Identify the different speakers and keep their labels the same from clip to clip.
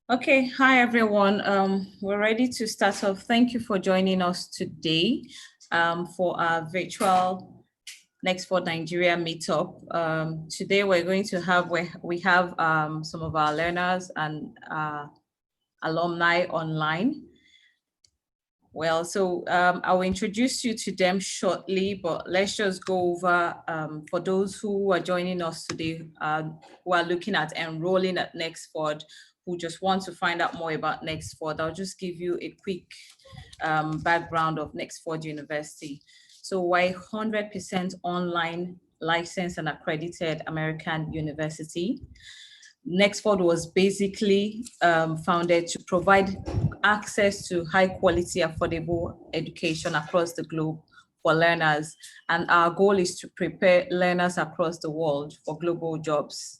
Speaker 1: Okay, hi everyone. We're ready to start off. Thank you for joining us today for our virtual Nexford Nigeria meetup. Today we're going to have, we have some of our learners and alumni online. Well, so I will introduce you to them shortly, but let's just go over for those who are joining us today, who are looking at enrolling at Nexford, who just want to find out more about Nexford. I'll just give you a quick background of Nexford University. So we're 100% online licensed and accredited American university. Nexford was basically founded to provide access to high quality, affordable education across the globe for learners. And our goal is to prepare learners across the world for global jobs.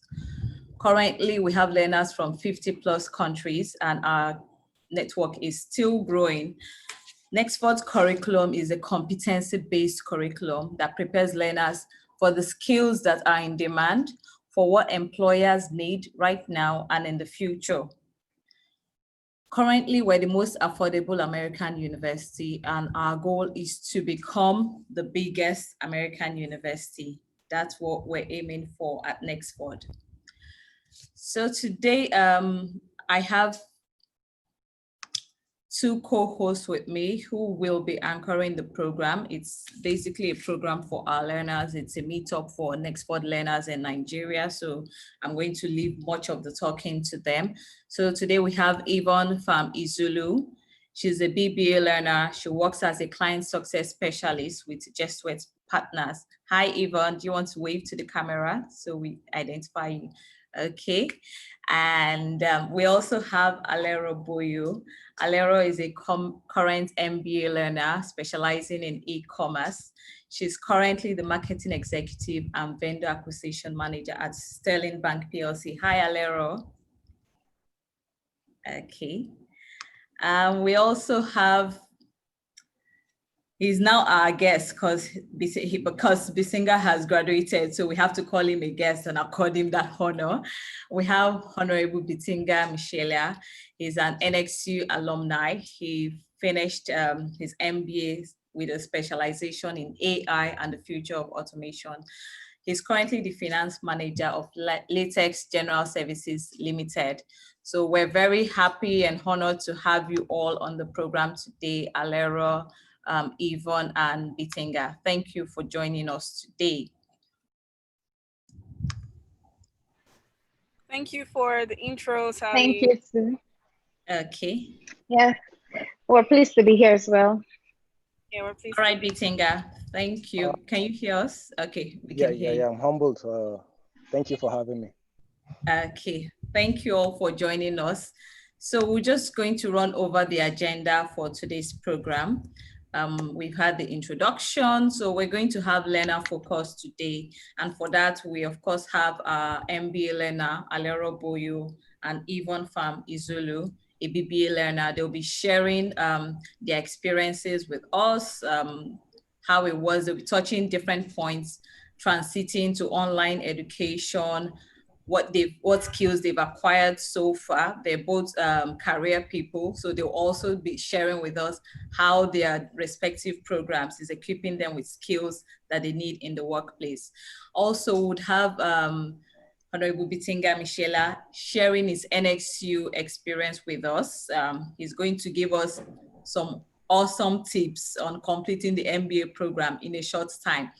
Speaker 1: Currently, we have learners from 50 plus countries and our network is still growing. Nexford's curriculum is a competency-based curriculum that prepares learners for the skills that are in demand, for what employers need right now and in the future. Currently, we're the most affordable American university, and our goal is to become the biggest American university. That's what we're aiming for at Nexford. So today, I have two co-hosts with me who will be anchoring the program. It's basically a program for our learners. It's a meetup for Nexford learners in Nigeria. So I'm going to leave much of the talking to them. So today we have Yvonne from Izulu. She's a BBA learner. She works as a client success specialist with Jesuit Partners. Hi, Yvonne. Do you want to wave to the camera so we identify you? Okay. And we also have Alero Boyo. Alero is a current MBA learner specializing in e-commerce. She's currently the marketing executive and vendor acquisition manager at Sterling Bank PLC. Hi, Alero. Okay. We also have, he's now our guest because Bittinger has graduated, so we have to call him a guest and accord him that honor. We have Honorable Bittinger Mshelia. He's an NXU alumni. He finished his MBA with a specialization in AI and the future of automation. He's currently the finance manager of Latex General Services Limited. So we're very happy and honored to have you all on the program today, Alero, Yvonne, and Bittinger. Thank you for joining us today.
Speaker 2: Thank you for the intro, Sally.
Speaker 3: Thank you, Sue.
Speaker 1: Okay.
Speaker 3: Yeah, we're pleased to be here as well.
Speaker 2: Yeah, we're pleased.
Speaker 1: All right, Bittinger, thank you. Can you hear us? Okay, we can hear you.
Speaker 4: Yeah, I'm humbled. Thank you for having me.
Speaker 1: Okay, thank you all for joining us. So we're just going to run over the agenda for today's program. We've had the introduction, so we're going to have learner focus today. And for that, we of course have our MBA learner, Alero Boyo, and Yvonne from Izulu, a BBA learner. They'll be sharing their experiences with us, how it was. They'll be touching different points, transiting to online education, what skills they've acquired so far. They're both career people, so they'll also be sharing with us how their respective programs is equipping them with skills that they need in the workplace. Also would have Honorable Bittinger Mshelia sharing his NXU experience with us. He's going to give us some awesome tips on completing the MBA program in a short time.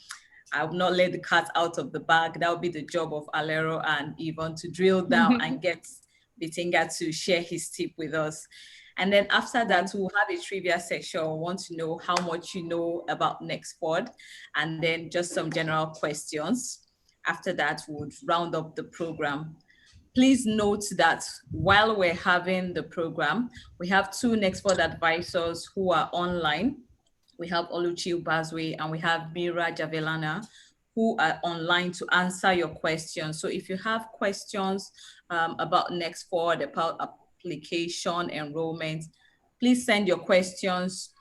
Speaker 1: I will not let the cat out of the bag. That will be the job of Alero and Yvonne to drill down and get Bittinger to share his tip with us. And then after that, we'll have a trivia section. We want to know how much you know about Nexford, and then just some general questions. After that, we'll round up the program. Please note that while we're having the program, we have two Nexford advisors who are online. We have Oluchi Ubazwe and we have Mira Javelana, who are online to answer your questions. So if you have questions about Nexford, about application, enrollment, please send your questions.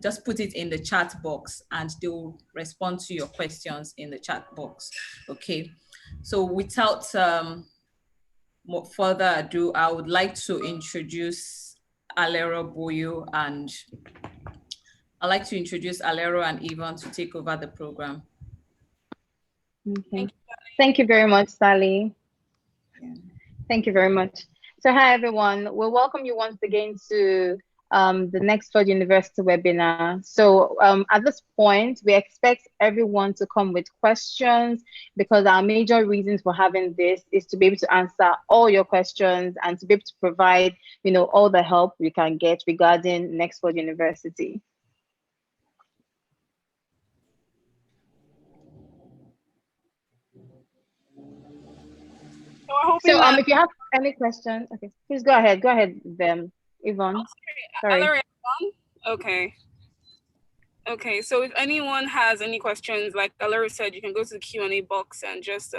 Speaker 1: Just put it in the chat box and they'll respond to your questions in the chat box. Okay, so without further ado, I would like to introduce Alero Boyo, and I'd like to introduce Alero and Yvonne to take over the program.
Speaker 3: Okay. Thank you very much, Sally.
Speaker 1: Yeah.
Speaker 3: Thank you very much. So hi, everyone. We'll welcome you once again to the Nexford University webinar. So at this point, we expect everyone to come with questions, because our major reasons for having this is to be able to answer all your questions and to be able to provide, all the help we can get regarding Nexford University.
Speaker 2: So we're hoping
Speaker 3: So
Speaker 2: that,
Speaker 3: if you have any questions, okay, please go ahead. Go ahead, Yvonne. Sorry.
Speaker 2: Alaric, okay. Okay, so if anyone has any questions, like Alaric said, you can go to the Q&A box and just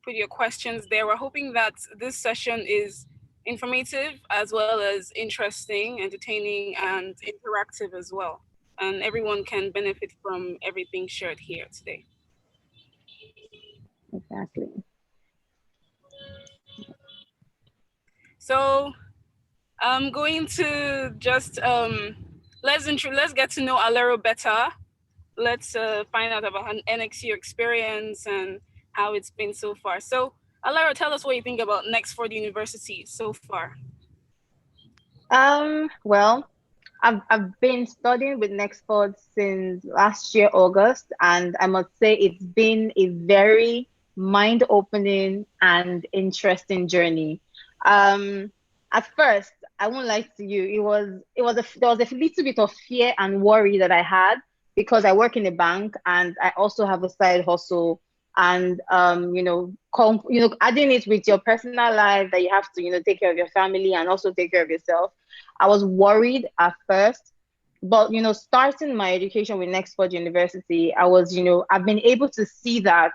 Speaker 2: put your questions there. We're hoping that this session is informative as well as interesting, entertaining, and interactive as well. And everyone can benefit from everything shared here today.
Speaker 3: Exactly.
Speaker 2: So I'm going to just let's get to know Alero better. Let's find out about an NXU experience and how it's been so far. So Alero, tell us what you think about Nexford University so far.
Speaker 3: Well, I've been studying with Nexford since last year, August, and I must say it's been a very mind-opening and interesting journey. At first, I won't lie to you, there was a little bit of fear and worry that I had, because I work in a bank and I also have a side hustle, and adding it with your personal life, that you have to take care of your family and also take care of yourself. I was worried at first, but starting my education with Nexford University, I've been able to see that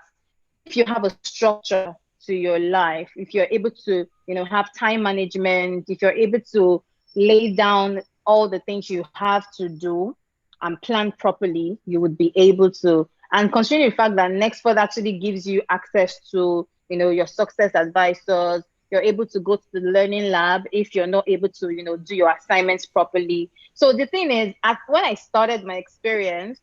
Speaker 3: if you have a structure to your life, if you're able to have time management, if you're able to lay down all the things you have to do and plan properly, you would be able to. And considering the fact that Nexford actually gives you access to your success advisors, you're able to go to the learning lab if you're not able to do your assignments properly. So the thing is, when I started my experience,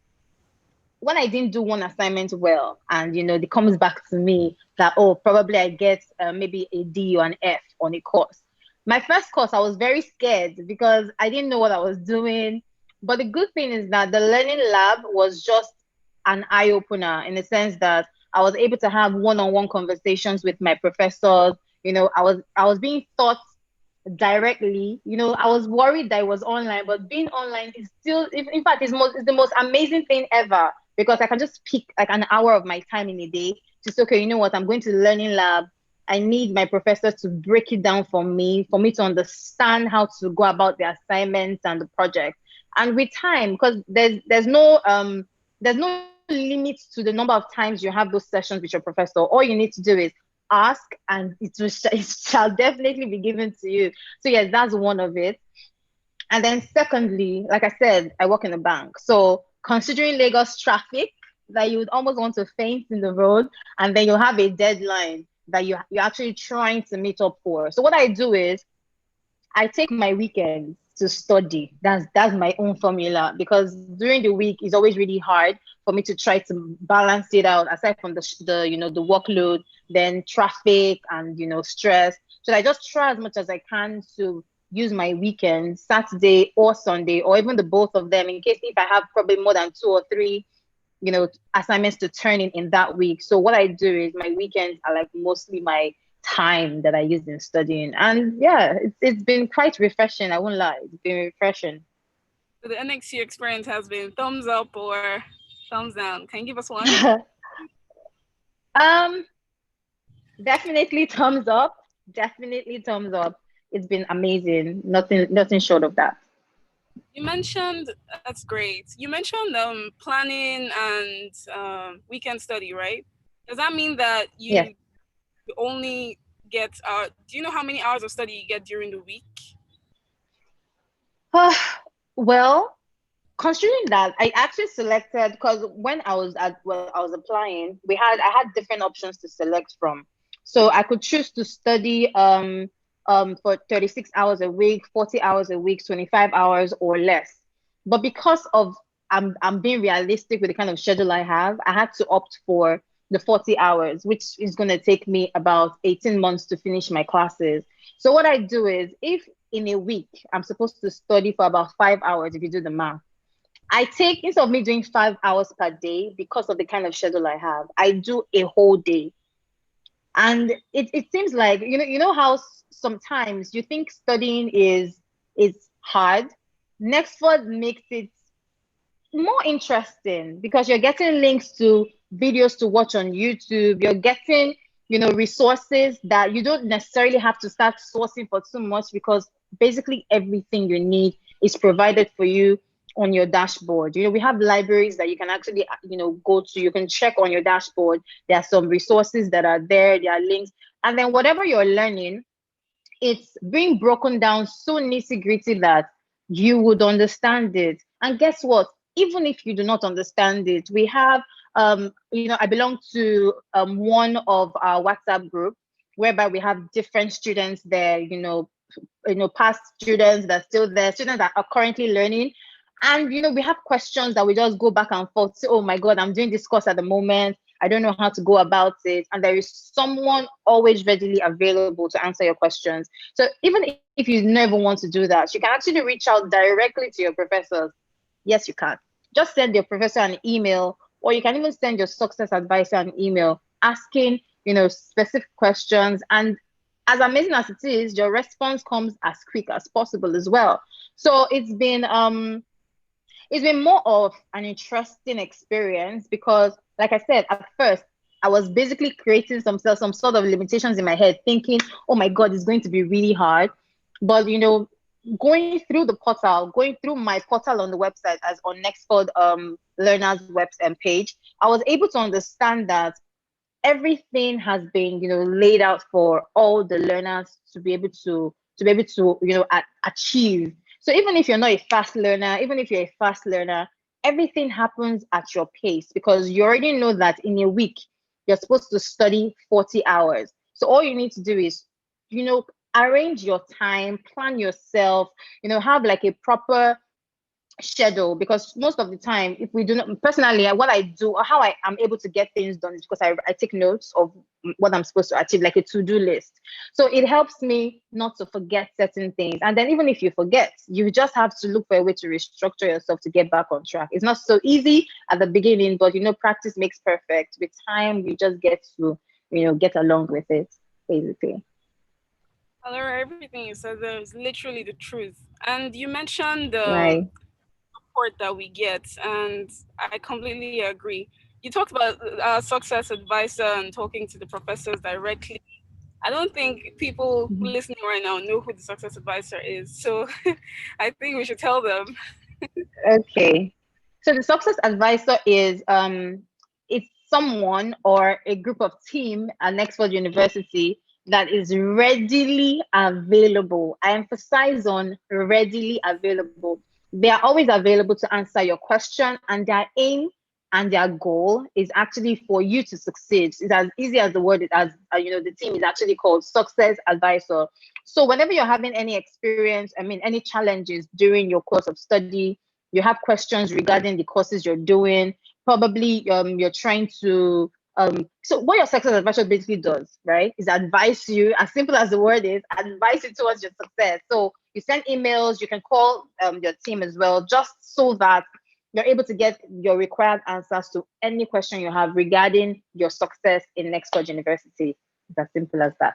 Speaker 3: when I didn't do one assignment well, and it comes back to me that, oh, probably I get maybe a D or an F on a course. My first course, I was very scared because I didn't know what I was doing. But the good thing is that the learning lab was just an eye opener, in the sense that I was able to have one-on-one conversations with my professors. I was being taught directly. I was worried that it was online, but being online is still, in fact, it's the most amazing thing ever, because I can just pick like an hour of my time in a day to say, okay, you know what, I'm going to the learning lab. I need my professor to break it down for me to understand how to go about the assignments and the project. And with time, because there's no limit to the number of times you have those sessions with your professor. All you need to do is ask, and it shall definitely be given to you. So yes, that's one of it. And then secondly, like I said, I work in a bank. So considering Lagos traffic, that you would almost want to faint in the road, and then you'll have a deadline that you're actually trying to meet up for. So what I do is I take my weekends to study. That's my own formula, because during the week it's always really hard for me to try to balance it out, aside from the workload, then traffic and stress. So I just try as much as I can to use my weekends, Saturday or Sunday, or even the both of them, in case if I have probably more than 2 or 3 assignments to turn in that week. So what I do is my weekends are like mostly my time that I use in studying. And yeah, it's been quite refreshing. I won't lie, it's been refreshing.
Speaker 2: So the NXU experience has been thumbs up or thumbs down. Can you give us one?
Speaker 3: Definitely thumbs up. Definitely thumbs up. It's been amazing. Nothing short of that.
Speaker 2: You mentioned, that's great. You mentioned planning and weekend study, right? Does that mean that you only get, do you know how many hours of study you get during the week?
Speaker 3: Well, considering that, I actually selected, because when I was applying, I had different options to select from. So I could choose to study for 36 hours a week, 40 hours a week, 25 hours or less. But because of I'm being realistic with the kind of schedule I have, I had to opt for the 40 hours, which is going to take me about 18 months to finish my classes. So what I do is, if in a week I'm supposed to study for about 5 hours, if you do the math, I take, instead of me doing 5 hours per day, because of the kind of schedule I have, I do a whole day. And it seems like, you know how sometimes you think studying is hard. Nexford makes it more interesting because you're getting links to videos to watch on YouTube. You're getting, resources that you don't necessarily have to start sourcing for too much, because basically everything you need is provided for you on your dashboard. We have libraries that you can actually, go to. You can check on your dashboard. There are some resources that are there. There are links. And then whatever you're learning, it's being broken down so nitty gritty that you would understand it. And guess what? Even if you do not understand it, we have, I belong to one of our WhatsApp group whereby we have different students there, past students that are still there, students that are currently learning. And we have questions that we just go back and forth. Say, oh my God, I'm doing this course at the moment. I don't know how to go about it. And there is someone always readily available to answer your questions. So even if you never want to do that, you can actually reach out directly to your professors. Yes, you can. Just send your professor an email, or you can even send your success advisor an email asking, specific questions. And as amazing as it is, your response comes as quick as possible as well. So it's been more of an interesting experience because, like I said, at first, I was basically creating some sort of limitations in my head, thinking, oh my God, it's going to be really hard. But, going through the portal, going through my portal on the website as on Nexford learners website page, I was able to understand that everything has been, laid out for all the learners to be able to achieve. So even if you're not a fast learner, even if you're a fast learner, everything happens at your pace because you already know that in a week you're supposed to study 40 hours. So all you need to do is, arrange your time, plan yourself, have like a proper schedule, because most of the time, if we do not, personally, what I do or how I am able to get things done is because I take notes of what I'm supposed to achieve, like a to-do list. So it helps me not to forget certain things. And then even if you forget, you just have to look for a way to restructure yourself to get back on track. It's not so easy at the beginning, but practice makes perfect. With time, you just get to get along with it, basically.
Speaker 2: Hello, everything you said there is literally the truth. And you mentioned the
Speaker 3: Right.
Speaker 2: support that we get, and I completely agree. You talked about success advisor and talking to the professors directly. I don't think people listening right now know who the success advisor is. So I think we should tell them.
Speaker 3: Okay. So the success advisor is it's someone or a group of team at Nexford University that is readily available. I emphasize on readily available. They are always available to answer your question, and their aim and their goal is actually for you to succeed. It's as easy as the word, as the team is actually called success advisor. So whenever you're having any experience, any challenges during your course of study, you have questions regarding the courses you're doing, probably you're trying to so what your success advisor basically does, right, is advise you, as simple as the word is, advise you towards your success. So you send emails, you can call your team as well, just so that you're able to get your required answers to any question you have regarding your success in Nexford University. It's as simple as that.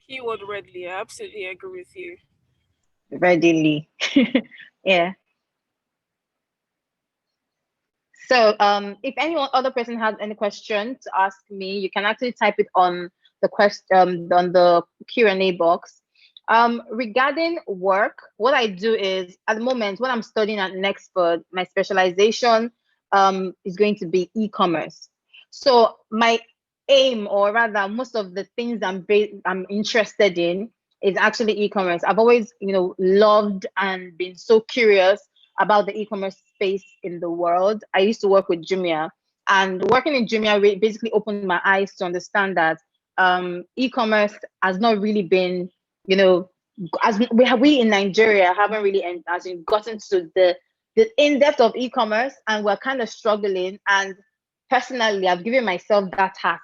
Speaker 2: Keyword readily. I absolutely agree with you.
Speaker 3: Readily. Yeah. So if anyone other person has any question to ask me, you can actually type it on the on the Q&A box. Regarding work, what I do is, at the moment when I'm studying at Nexford, my specialization is going to be e-commerce. So my aim, or rather most of the things I'm interested in, is actually e-commerce. I've always loved and been so curious about the e-commerce space in the world. I used to work with Jumia, and working in Jumia basically opened my eyes to understand that e-commerce has not really been, you know, as we in Nigeria haven't really as in gotten to the in-depth of e-commerce, and we're kind of struggling. And personally, I've given myself that task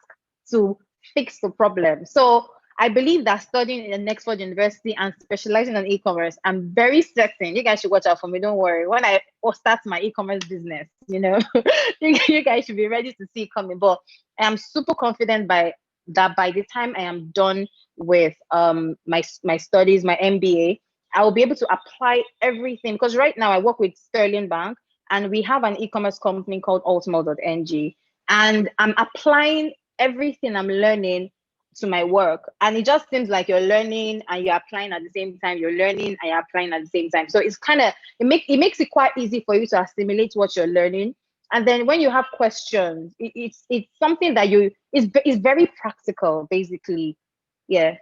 Speaker 3: to fix the problem. So I believe that studying in Nexford University and specializing in e-commerce, I'm very certain you guys should watch out for me. Don't worry. When I start my e-commerce business, you know, you guys should be ready to see it coming. But I am super confident by the time I am done with my studies, my MBA, I will be able to apply everything. Because right now I work with Sterling Bank, and we have an e-commerce company called ultimate.ng, and I'm applying everything I'm learning to my work. And it just seems like you're learning and you're applying at the same time. You're learning and you're applying at the same time. So it's kind of it makes it quite easy for you to assimilate what you're learning. And then when you have questions, it's something that is very practical, basically. Yeah.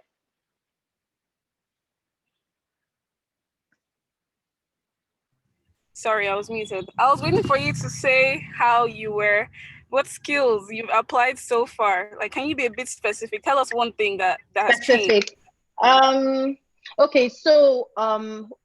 Speaker 2: Sorry, I was muted. I was waiting for you to say what skills you've applied so far. Like, can you be a bit specific? Tell us one thing that has changed.
Speaker 3: Okay, so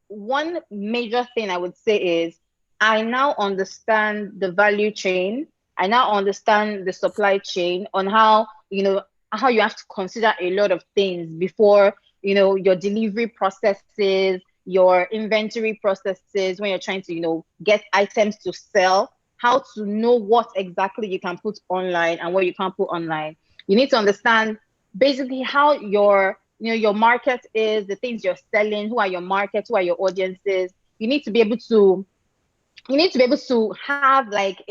Speaker 3: one major thing I would say is I now understand the value chain. I now understand the supply chain on how you have to consider a lot of things before your delivery processes, your inventory processes, when you're trying to get items to sell, how to know what exactly you can put online and what you can't put online. You need to understand basically how your market is, the things you're selling, who are your markets, who are your audiences. You need to be able to have like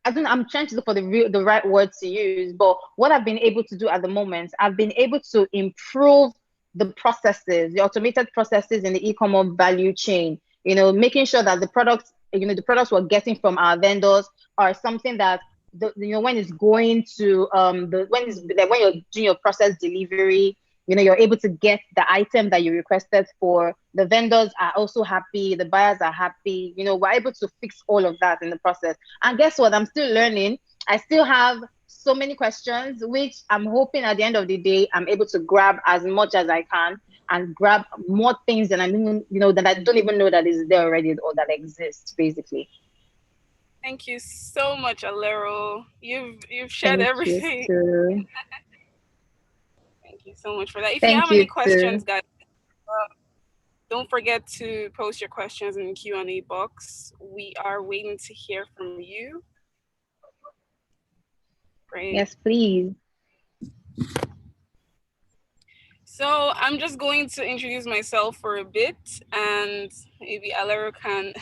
Speaker 3: I'm trying to look for the right words to use, but what I've been able to do at the moment, I've been able to improve the processes, the automated processes in the e-commerce value chain, making sure that the products we're getting from our vendors are something that when it's going to when you're doing your process delivery, you're able to get the item that you requested for. The vendors are also happy, the buyers are happy. We're able to fix all of that in the process. And guess what? I'm still learning. I still have so many questions, which I'm hoping at the end of the day, I'm able to grab as much as I can and grab more things than I don't even know that is there already or that exists, basically.
Speaker 2: Thank you so much, Alero. You've shared everything. Thank you so much for that. If you have any questions, guys, don't forget to post your questions in the Q&A box. We are waiting to hear from you. Great.
Speaker 3: Yes, please.
Speaker 2: So I'm just going to introduce myself for a bit, and maybe Alero can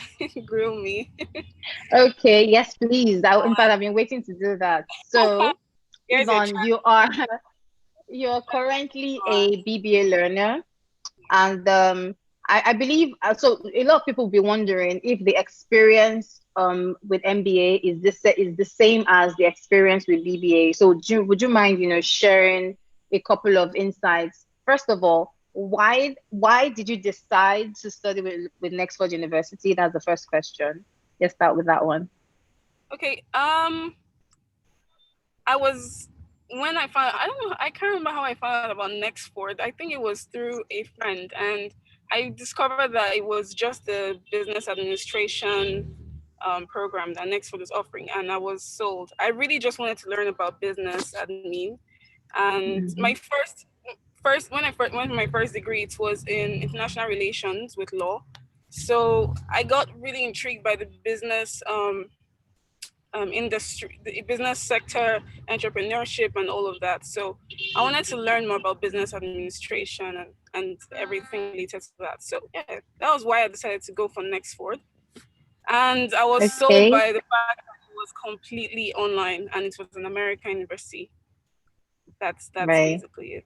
Speaker 2: grill me.
Speaker 3: Okay, yes, please. In fact, I've been waiting to do that. So, Yvonne, you're currently a BBA learner, and I believe so. A lot of people will be wondering if the experience with MBA is the same as the experience with BBA. So, would you mind sharing a couple of insights? First of all, why did you decide to study with Nexford University? That's the first question. Let's start with that one.
Speaker 2: Okay. I can't remember how I found out about Nexford. I think it was through a friend, and I discovered that it was just the business administration program that Nexford was offering, and I was sold. I really just wanted to learn about business admin, and my first when I went for my first degree, it was in international relations with law. So I got really intrigued by the business industry, the business sector, entrepreneurship, and all of that. So I wanted to learn more about business administration and everything related to that. So yeah, that was why I decided to go for Nexford. And I was sold by the fact that it was completely online and it was an American university. That's
Speaker 3: right.
Speaker 2: Basically it.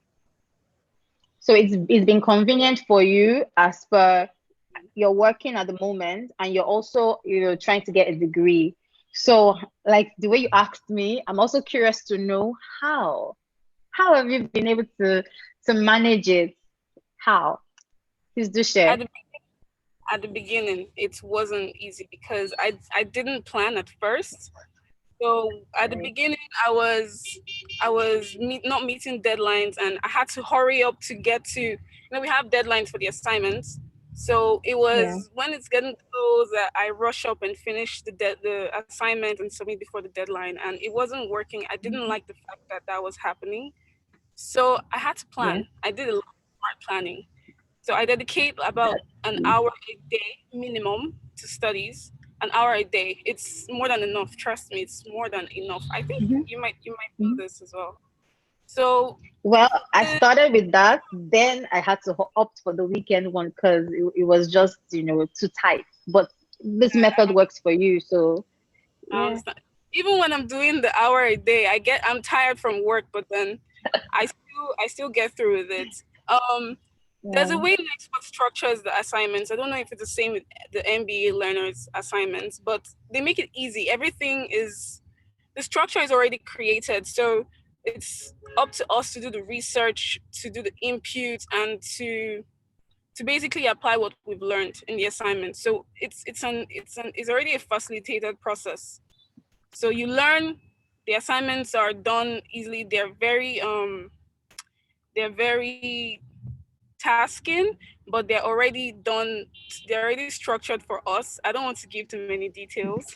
Speaker 3: So it's been convenient for you as per you're working at the moment and you're also trying to get a degree. So like the way you asked me, I'm also curious to know how have you been able to manage it? How? Please do share.
Speaker 2: At the beginning, it wasn't easy because I didn't plan at first. So at the beginning, I was not meeting deadlines, and I had to hurry up to get to. We have deadlines for the assignments, so it was when it's getting close that I rush up and finish the assignment and submit before the deadline, and it wasn't working. I didn't like the fact that that was happening, so I had to plan. I did a lot of smart planning. So I dedicate about an hour a day minimum to studies. An hour a day. It's more than enough. Trust me, it's more than enough. I think you might do this as well. So
Speaker 3: well, I started with that. Then I had to opt for the weekend one because it was just too tight. But this method works for you, so yeah.
Speaker 2: Even when I'm doing the hour a day, I'm tired from work, but then I still get through with it. There's a way Nexford structures the assignments. I don't know if it's the same with the MBA learners assignments, but they make it easy. The structure is already created. So it's up to us to do the research, to do the input, and to basically apply what we've learned in the assignment. So it's already a facilitated process. So you learn, the assignments are done easily. They're very tasking, but they're already done. They're already structured for us. I don't want to give too many details,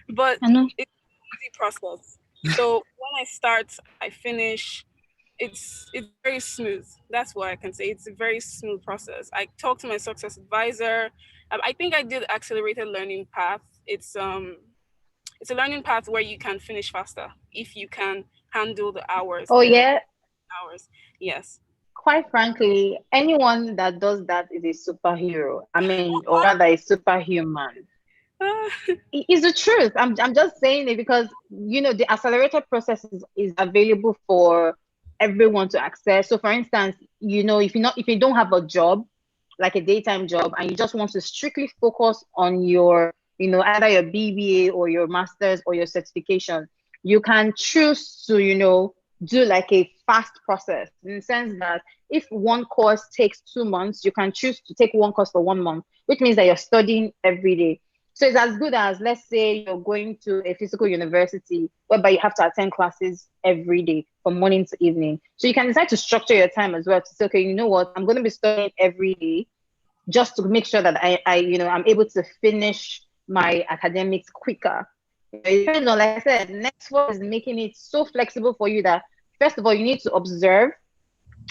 Speaker 2: but it's an easy process. So when I start, I finish. It's very smooth. That's what I can say. It's a very smooth process. I talk to my success advisor. I think I did accelerated learning path. It's a learning path where you can finish faster if you can handle the hours.
Speaker 3: Oh yeah.
Speaker 2: Hours. Yes.
Speaker 3: Quite frankly, anyone that does that is a superhero. I mean, or rather a superhuman. It's the truth. I'm just saying it because the accelerated process is available for everyone to access. So for instance, if you don't have a job, like a daytime job, and you just want to strictly focus on your either your BBA or your master's or your certification, you can choose to do like a fast process, in the sense that if one course takes 2 months, you can choose to take one course for 1 month, which means that you're studying every day. So it's as good as, let's say you're going to a physical university whereby you have to attend classes every day from morning to evening. So you can decide to structure your time as well to say, okay, you know what, I'm going to be studying every day just to make sure that I'm able to finish my academics quicker. It depends on, like I said, Nexford is making it so flexible for you that first of all, you need to observe,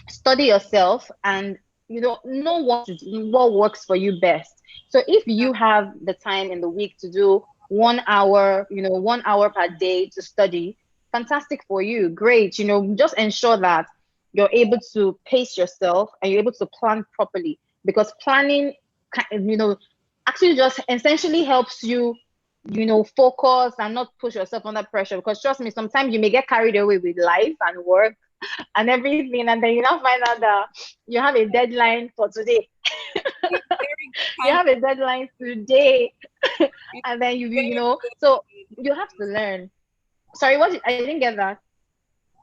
Speaker 3: study yourself, and know what works for you best. So if you have the time in the week to do 1 hour, 1 hour per day to study, fantastic for you. Great. Just ensure that you're able to pace yourself and you're able to plan properly, because planning, actually just essentially helps you, focus and not push yourself under pressure. Because trust me, sometimes you may get carried away with life and work and everything, and then you now find out that you have a deadline for today. You have a deadline today, and then so you have to learn. Sorry, I didn't get that.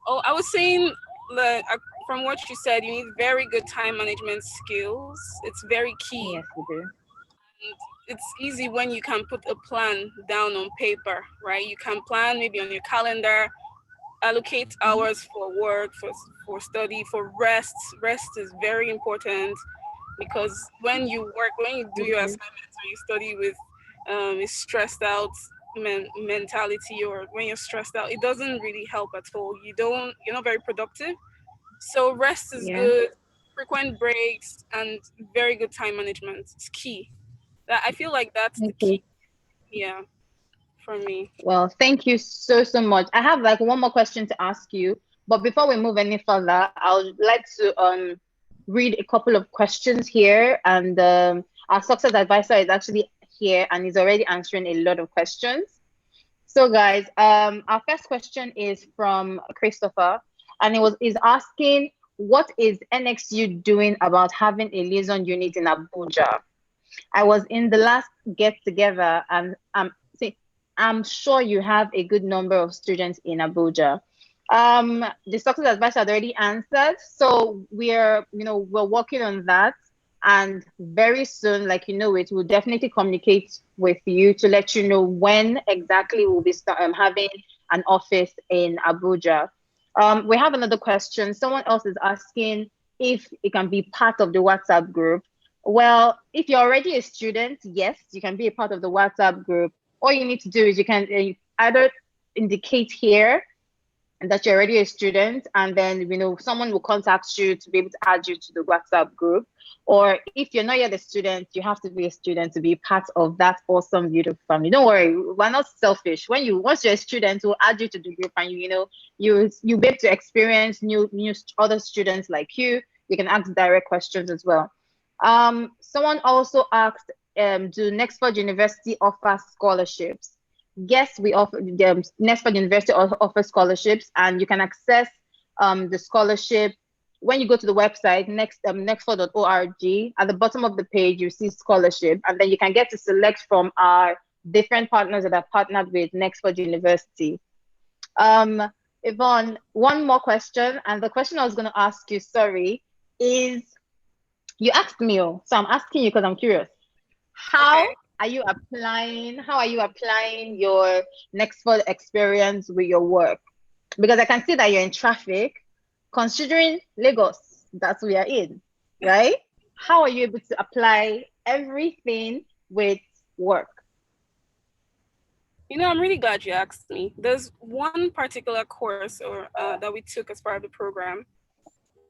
Speaker 2: Oh, I was saying that from what you said, you need very good time management skills. It's very key.
Speaker 3: Yes, we do.
Speaker 2: It's easy when you can put a plan down on paper, right? You can plan maybe on your calendar, allocate hours for work, for study, for rest. Rest is very important, because when you do your assignments or you study with a stressed out mentality, or when you're stressed out, it doesn't really help at all. You're not very productive. So rest is good, frequent breaks, and very good time management is key. I feel like that's the key. Yeah, for me.
Speaker 3: Well, thank you so much. I have like one more question to ask you, but before we move any further, I would like to read a couple of questions here, and our success advisor is actually here and is already answering a lot of questions. So guys, our first question is from Christopher, and is asking, what is NXU doing about having a liaison unit in Abuja? I was in the last get together, and I'm sure you have a good number of students in Abuja. The success advisor had already answered, so we're working on that. And very soon, like you know it, we'll definitely communicate with you to let you know when exactly we'll be having an office in Abuja. We have another question. Someone else is asking if it can be part of the WhatsApp group. Well, if you're already a student, yes, you can be a part of the WhatsApp group. All you need to do is you can either indicate here and that you're already a student, and then someone will contact you to be able to add you to the WhatsApp group. Or if you're not yet a student, you have to be a student to be part of that awesome, beautiful family. Don't worry, we're not selfish. Once you're a student, we'll add you to the group, and you be able to experience new other students like you. You can ask direct questions as well. Someone also asked, do Nexford University offer scholarships? Yes, we offer Nexford University offers scholarships, and you can access the scholarship when you go to the website nexford.org. At the bottom of the page, you see scholarship, and then you can get to select from our different partners that are partnered with Nexford University. Yvonne, one more question, and the question I was going to ask you, sorry, is you asked me, so I'm asking you because I'm curious. How
Speaker 2: Okay.
Speaker 3: are you applying your Nexford experience with your work? Because I can see that you're in traffic, considering Lagos that we are in, right? How are you able to apply everything with work?
Speaker 2: I'm really glad you asked me. There's one particular course that we took as part of the program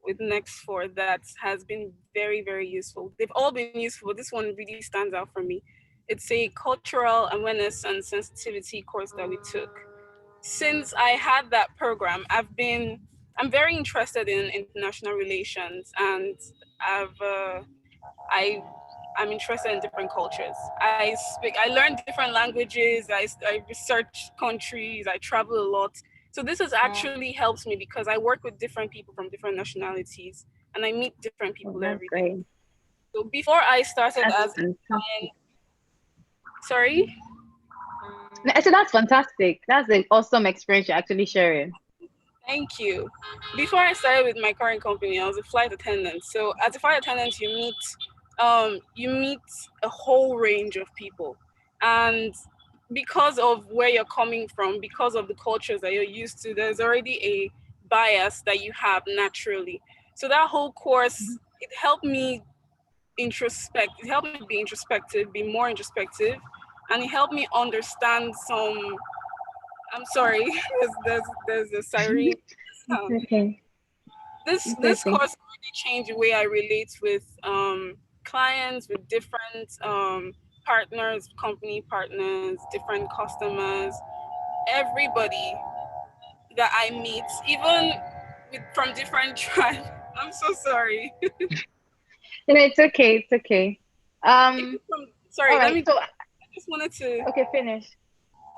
Speaker 2: with Nexford that has been very, very useful. They've all been useful, but this one really stands out for me. It's a cultural awareness and sensitivity course that we took. Since I had that program, I'm very interested in international relations, and I I'm interested in different cultures. I learn different languages. I research countries. I travel a lot. So this has actually helped me because I work with different people from different nationalities, and I meet different
Speaker 3: Oh,
Speaker 2: people
Speaker 3: that's
Speaker 2: every day.
Speaker 3: great.
Speaker 2: So before I started
Speaker 3: That's
Speaker 2: as
Speaker 3: fantastic.
Speaker 2: sorry.
Speaker 3: No, I said that's fantastic. That's an awesome experience you're actually sharing.
Speaker 2: Thank you. Before I started with my current company, I was a flight attendant. So as a flight attendant, you meet a whole range of people, and because of where you're coming from, because of the cultures that you're used to, there's already a bias that you have naturally. So that whole course, it helped me introspect. It helped me be introspective, be more introspective, and it helped me understand some. I'm sorry, there's a siren
Speaker 3: It's
Speaker 2: sound.
Speaker 3: okay. It's
Speaker 2: This
Speaker 3: okay.
Speaker 2: course really changed the way I relate with clients, with different partners, company partners, different customers, everybody that I meet, even from different tribes. I'm so sorry.
Speaker 3: It's okay. It's okay.
Speaker 2: Even
Speaker 3: Um. All
Speaker 2: sorry,
Speaker 3: right. So
Speaker 2: I just wanted to
Speaker 3: okay, finish.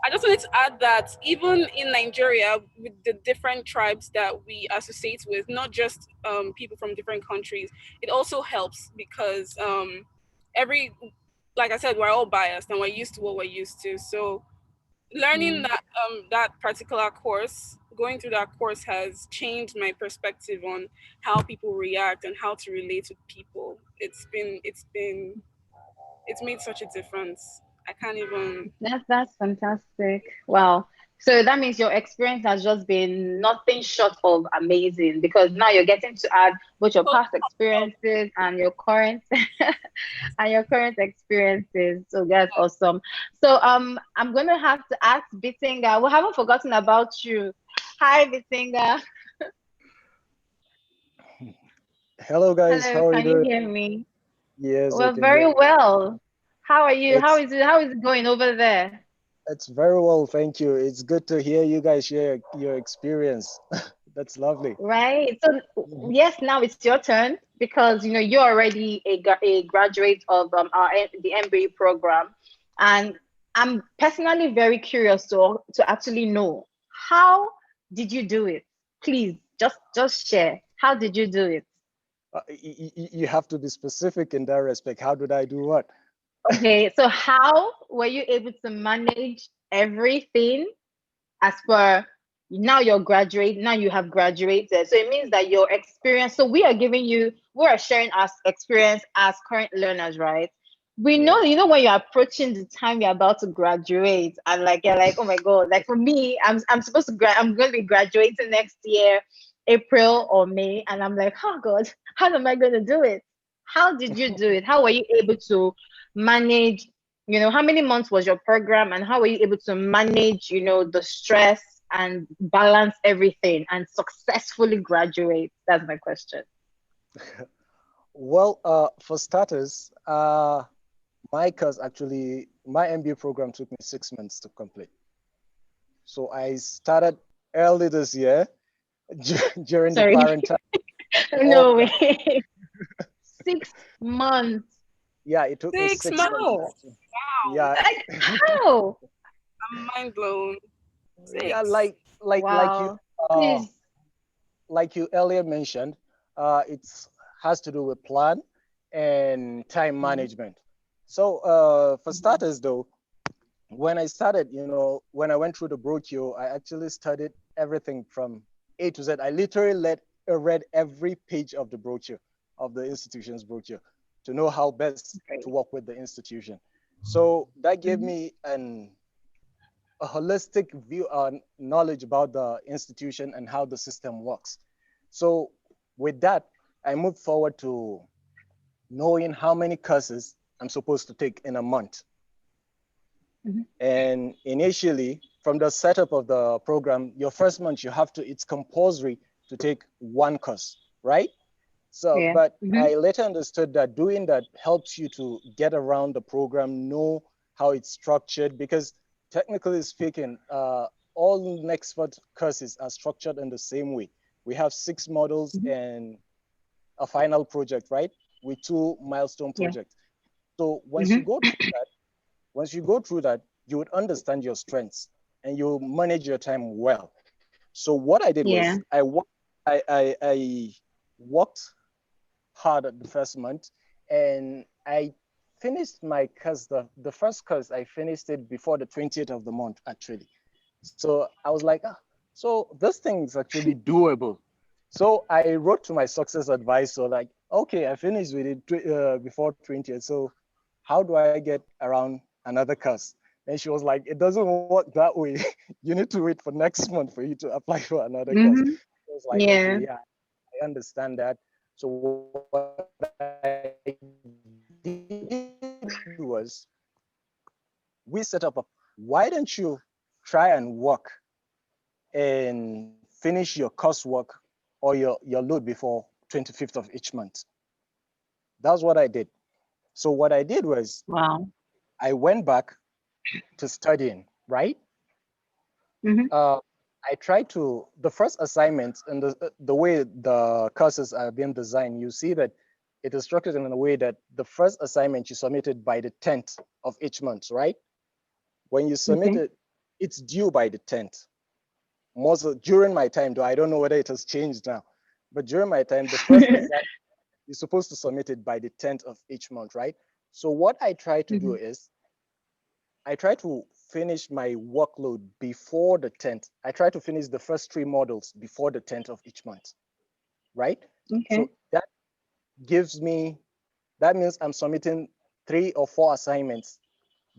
Speaker 2: I just wanted to add that even in Nigeria, with the different tribes that we associate with, not just people from different countries, it also helps because every, like I said, we're all biased and we're used to what we're used to. So learning
Speaker 3: Mm.
Speaker 2: that particular course, going through that course has changed my perspective on how people react and how to relate with people. It's made such a difference. I can't even.
Speaker 3: That's fantastic. Wow. So that means your experience has just been nothing short of amazing, because now you're getting to add both your past experiences and your current and your current experiences. So that's awesome. So I'm gonna have to ask Bittinger. We haven't forgotten about you. Hi Bittinger.
Speaker 4: Hello, guys.
Speaker 3: Hello,
Speaker 4: How are you
Speaker 3: can you
Speaker 4: doing?
Speaker 3: hear me?
Speaker 4: Yes, I
Speaker 3: Well,
Speaker 4: can hear
Speaker 3: very
Speaker 4: you.
Speaker 3: well. How are you?
Speaker 4: It's
Speaker 3: How is it going over there?
Speaker 4: it's very well, thank you. It's good to hear you guys share your experience. That's lovely.
Speaker 3: Right. So
Speaker 4: Mhm.
Speaker 3: yes, now it's your turn, because you're already a graduate of the MBA program, and I'm personally very curious to actually know, how did you do it? Please just share. How did you do it?
Speaker 4: You have to be specific in that respect. How did I do what?
Speaker 3: Okay, so how were you able to manage everything as per now you're graduate, now you have graduated. So it means that your experience, so we are sharing our experience as current learners, right? We know,
Speaker 4: Yeah.
Speaker 3: when you're approaching the time you're about to graduate, and like you're like, oh my god, like for me, I'm supposed to I'm going to be graduating next year, April or May, and I'm like, oh god, how am I going to do it? How did you do it? How were you able to manage, how many months was your program, and how were you able to manage, the stress and balance everything and successfully graduate? That's my question.
Speaker 4: Well, for starters, my MBA program took me 6 months to complete. So I started early this year during the
Speaker 3: Sorry.
Speaker 4: parental.
Speaker 3: No way. 6 months.
Speaker 4: Yeah, it took me 6 months.
Speaker 2: Months.
Speaker 1: Wow.
Speaker 2: Wow.
Speaker 4: Yeah,
Speaker 3: Like how?
Speaker 2: I'm mind blown.
Speaker 4: yeah,
Speaker 2: 6.
Speaker 3: Wow.
Speaker 4: uh,
Speaker 3: Please.
Speaker 4: like you earlier mentioned, it has to do with plan and time management. So for starters, though, when I started, when I went through the brochure, I actually studied everything from A to Z. I literally read every page of the brochure, of the institution's brochure, to know how best to
Speaker 3: Great.
Speaker 4: work with the institution. So that gave
Speaker 3: Mhm.
Speaker 4: me a holistic view on knowledge about the institution and how the system works. So with that, I moved forward to knowing how many courses I'm supposed to take in a month.
Speaker 3: Mhm.
Speaker 4: And initially, from the setup of the program, your first month it's compulsory to take one course, right? So,
Speaker 3: Yeah.
Speaker 4: but
Speaker 3: Mhm.
Speaker 4: I later understood that doing that helps you to get around the program, know how it's structured, because technically speaking, all Nexford courses are structured in the same way. We have 6 models
Speaker 3: Mhm.
Speaker 4: and a final project, right? With 2 milestone
Speaker 3: Yeah.
Speaker 4: projects. So
Speaker 3: Mhm.
Speaker 4: once you go through that, you would understand your strengths and you manage your time well. So what I did
Speaker 3: Yeah.
Speaker 4: was I worked hard at the first month, and I finished my course. The first course I finished it before the 20th of the month, actually. So I was like, so this thing is actually doable. So I wrote to my success advisor, like, okay, I finished with it before 20th. So how do I get around another course? And she was like, it doesn't work that way. You need to wait for next month for you to apply for another course.
Speaker 3: Mhm.
Speaker 4: I was like, okay,
Speaker 3: Yeah.
Speaker 4: yeah, I understand that. So what I did was we set up why don't you try and work and finish your coursework or your load before 25th of each month? That's what I did. So what I did was
Speaker 3: Wow.
Speaker 4: I went back to studying, right?
Speaker 3: Mhm.
Speaker 4: Uh, I tried to, the first assignment and the way the courses are being designed, you see that it is structured in a way that the first assignment you submitted by the 10th of each month, right? When you submit
Speaker 3: Okay.
Speaker 4: it, it's due by the 10th. During my time, though, I don't know whether it has changed now, but during my time, the first assignment, you're supposed to submit it by the 10th of each month, right? So what I try to do
Speaker 3: Mhm.
Speaker 4: is I try to finish my workload before the 10th. I try to finish the first 3 models before the 10th of each month, right?
Speaker 3: Okay.
Speaker 4: So gives me, that means I'm submitting 3 or 4 assignments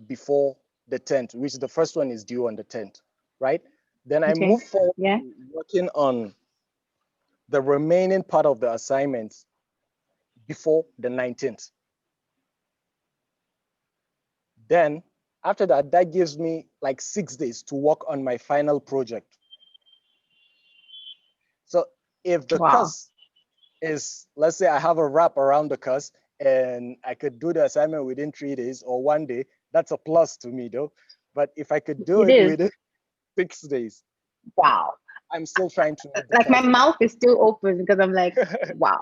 Speaker 4: before the 10th, which the first one is due on the 10th, right? Then I
Speaker 3: Okay.
Speaker 4: move forward
Speaker 3: Yeah.
Speaker 4: to working on the remaining part of the assignments before the 19th. Then after that, that gives me like 6 days to work on my final project. So if the
Speaker 3: Wow.
Speaker 4: course is, let's say I have a wrap around the course and I could do the assignment within 3 days or one day, that's a plus to me though. But if I could do
Speaker 3: It
Speaker 4: it
Speaker 3: is.
Speaker 4: within 6 days,
Speaker 3: Wow.
Speaker 4: I'm still trying to make the
Speaker 3: Like my
Speaker 4: course
Speaker 3: mouth is still open because I'm like,
Speaker 4: done.
Speaker 3: wow.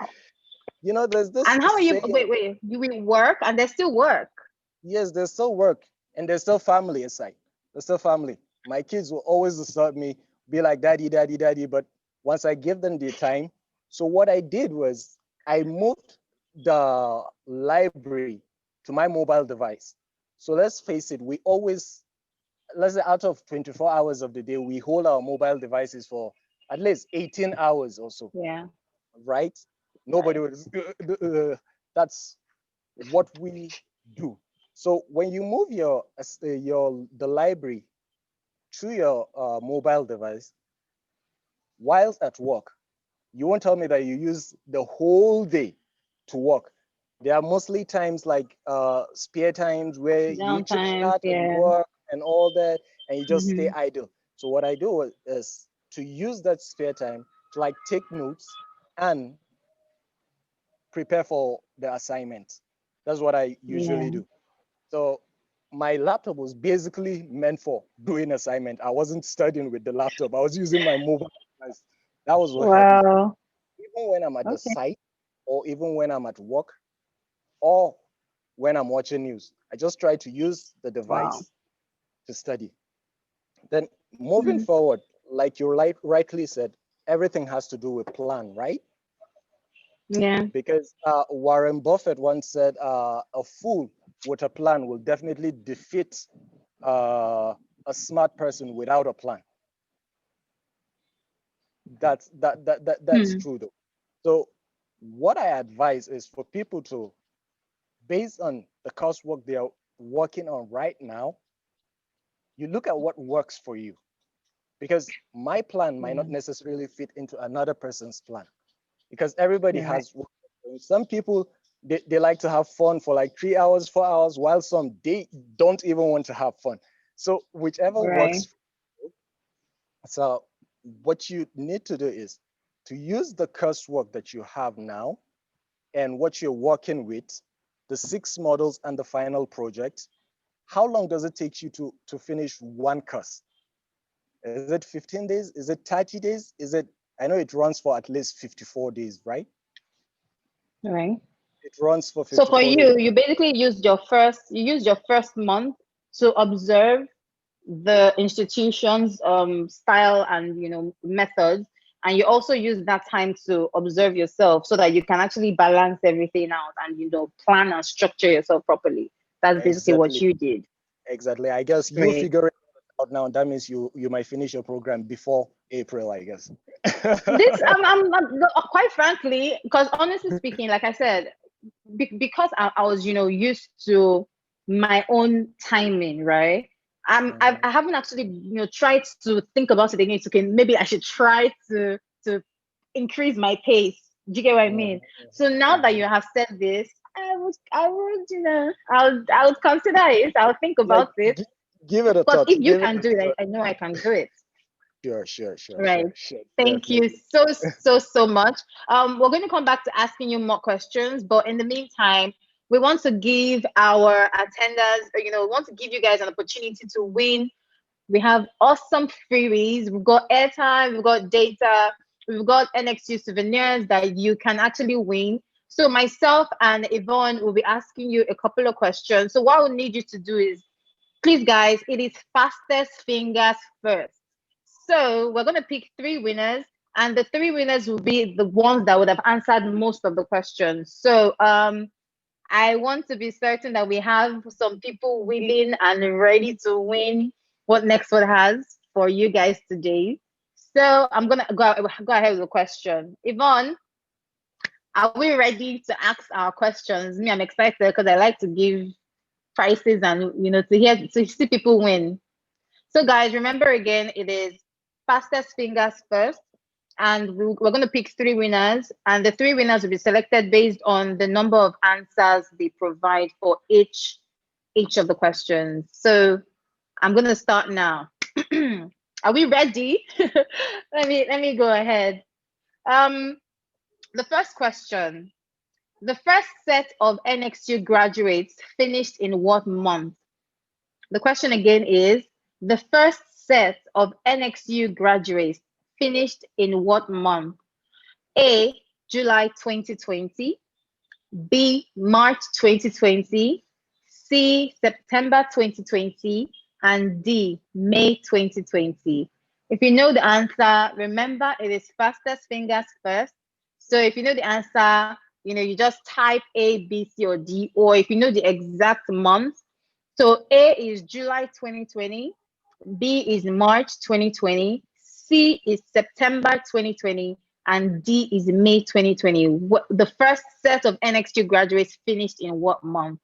Speaker 4: There's this
Speaker 3: And how are you?
Speaker 4: saying,
Speaker 3: Wait. You will work, and there's still work.
Speaker 4: yes, there's still work and there's still family aside. There's still family. My kids will always disturb me, be like, daddy, daddy, daddy. But once I give them the time, so what I did was I moved the library to my mobile device. So let's face it, we always let's say out of 24 hours of the day, we hold our mobile devices for at least 18 hours or so.
Speaker 3: Yeah.
Speaker 4: Right? Nobody would. That's what we do. So when you move the library to your mobile device whilst at work, you won't tell me that you use the whole day to work. There are mostly times like spare times where you chit
Speaker 3: Downtime.
Speaker 4: chat and
Speaker 3: Yeah.
Speaker 4: work and all that, and you just stay
Speaker 3: Mhm.
Speaker 4: idle. So what I do is to use that spare time to like take notes and prepare for the assignment. That's what I usually
Speaker 3: Yeah.
Speaker 4: do. So my laptop was basically meant for doing assignment. I wasn't studying with the laptop. I was using my mobile device. That was what I did.
Speaker 3: Wow.
Speaker 4: Even when I'm at the
Speaker 3: Okay.
Speaker 4: site, or even when I'm at work, or when I'm watching news, I just try to use the
Speaker 3: Wow.
Speaker 4: device to study. Then moving
Speaker 3: Mhm.
Speaker 4: forward, like you rightly said, everything has to do with plan, right?
Speaker 3: Yeah.
Speaker 4: Because Warren Buffett once said, a fool with a plan will definitely defeat a smart person without a plan. That's
Speaker 3: Hmm.
Speaker 4: true though. So what I advise is for people to, based on the coursework they are working on right now, you look at what works for you. Because my plan might
Speaker 3: Yeah.
Speaker 4: not necessarily fit into another person's plan. Because everybody
Speaker 3: Right.
Speaker 4: has, some people, they like to have fun for like 3 hours, 4 hours, while some they don't even want to have fun. So whichever
Speaker 3: Right.
Speaker 4: works. So what you need to do is to use the coursework that you have now and what you're working with, the 6 models and the final project. How long does it take you to finish one course? Is it 15 days? Is it 30 days? I know it runs for at least 54 days, right?
Speaker 3: Right.
Speaker 4: It runs for
Speaker 3: So for
Speaker 4: 54 days.
Speaker 3: you, you basically used your first month to observe the institution's style and methods, and you also use that time to observe yourself so that you can actually balance everything out and plan and structure yourself properly. That's basically what
Speaker 4: Exactly.
Speaker 3: you did.
Speaker 4: Exactly. I guess you
Speaker 3: Great.
Speaker 4: figure it out now. That means you might finish your program before April, I guess.
Speaker 3: This quite frankly, because honestly speaking, like I said, because I was used to my own timing, right? I haven't actually tried to think about it again. It's okay, maybe I should try to increase my pace. Do you get what I mean? So now that you have said this, I would I would consider it. I'll think
Speaker 4: Yeah,
Speaker 3: about it.
Speaker 4: give it a
Speaker 3: Because
Speaker 4: thought.
Speaker 3: if you
Speaker 4: Give it
Speaker 3: can
Speaker 4: a
Speaker 3: do it,
Speaker 4: thought.
Speaker 3: I know I can do it.
Speaker 4: Sure, sure, sure,
Speaker 3: Right.
Speaker 4: sure, sure.
Speaker 3: Thank you
Speaker 4: Definitely.
Speaker 3: so much. We're going to come back to asking you more questions, but in the meantime, we want to give our attenders, we want to give you guys an opportunity to win. We have awesome freebies. We've got airtime, we've got data, we've got NXU souvenirs that you can actually win. So myself and Yvonne will be asking you a couple of questions. So what we need you to do is, please guys, it is fastest fingers first. So we're going to pick 3 winners, and the 3 winners will be the ones that would have answered most of the questions. So I want to be certain that we have some people willing and ready to win what Nexford has for you guys today. So I'm going to go ahead with the question. Yvonne, are we ready to ask our questions? Me, I'm excited because I like to give prizes and to see people win. So guys, remember again, it is fastest fingers first, and we're going to pick 3 winners, and the 3 winners will be selected based on the number of answers they provide for each of the questions. So I'm going to start now. Are we ready? let me go ahead. The first question: the first set of NXU graduates finished in what month? The question again is, the first set of NXU graduates finished in what month? A, July 2020, B, March 2020, C, September 2020, and D, May 2020. If you know the answer, remember it is fastest fingers first. So if you know the answer, you just type A, B, C, or D, or if you know the exact month. So A is July 2020, B is March 2020, C is September 2020, and D is May 2020. The first set of NXU graduates finished in what month?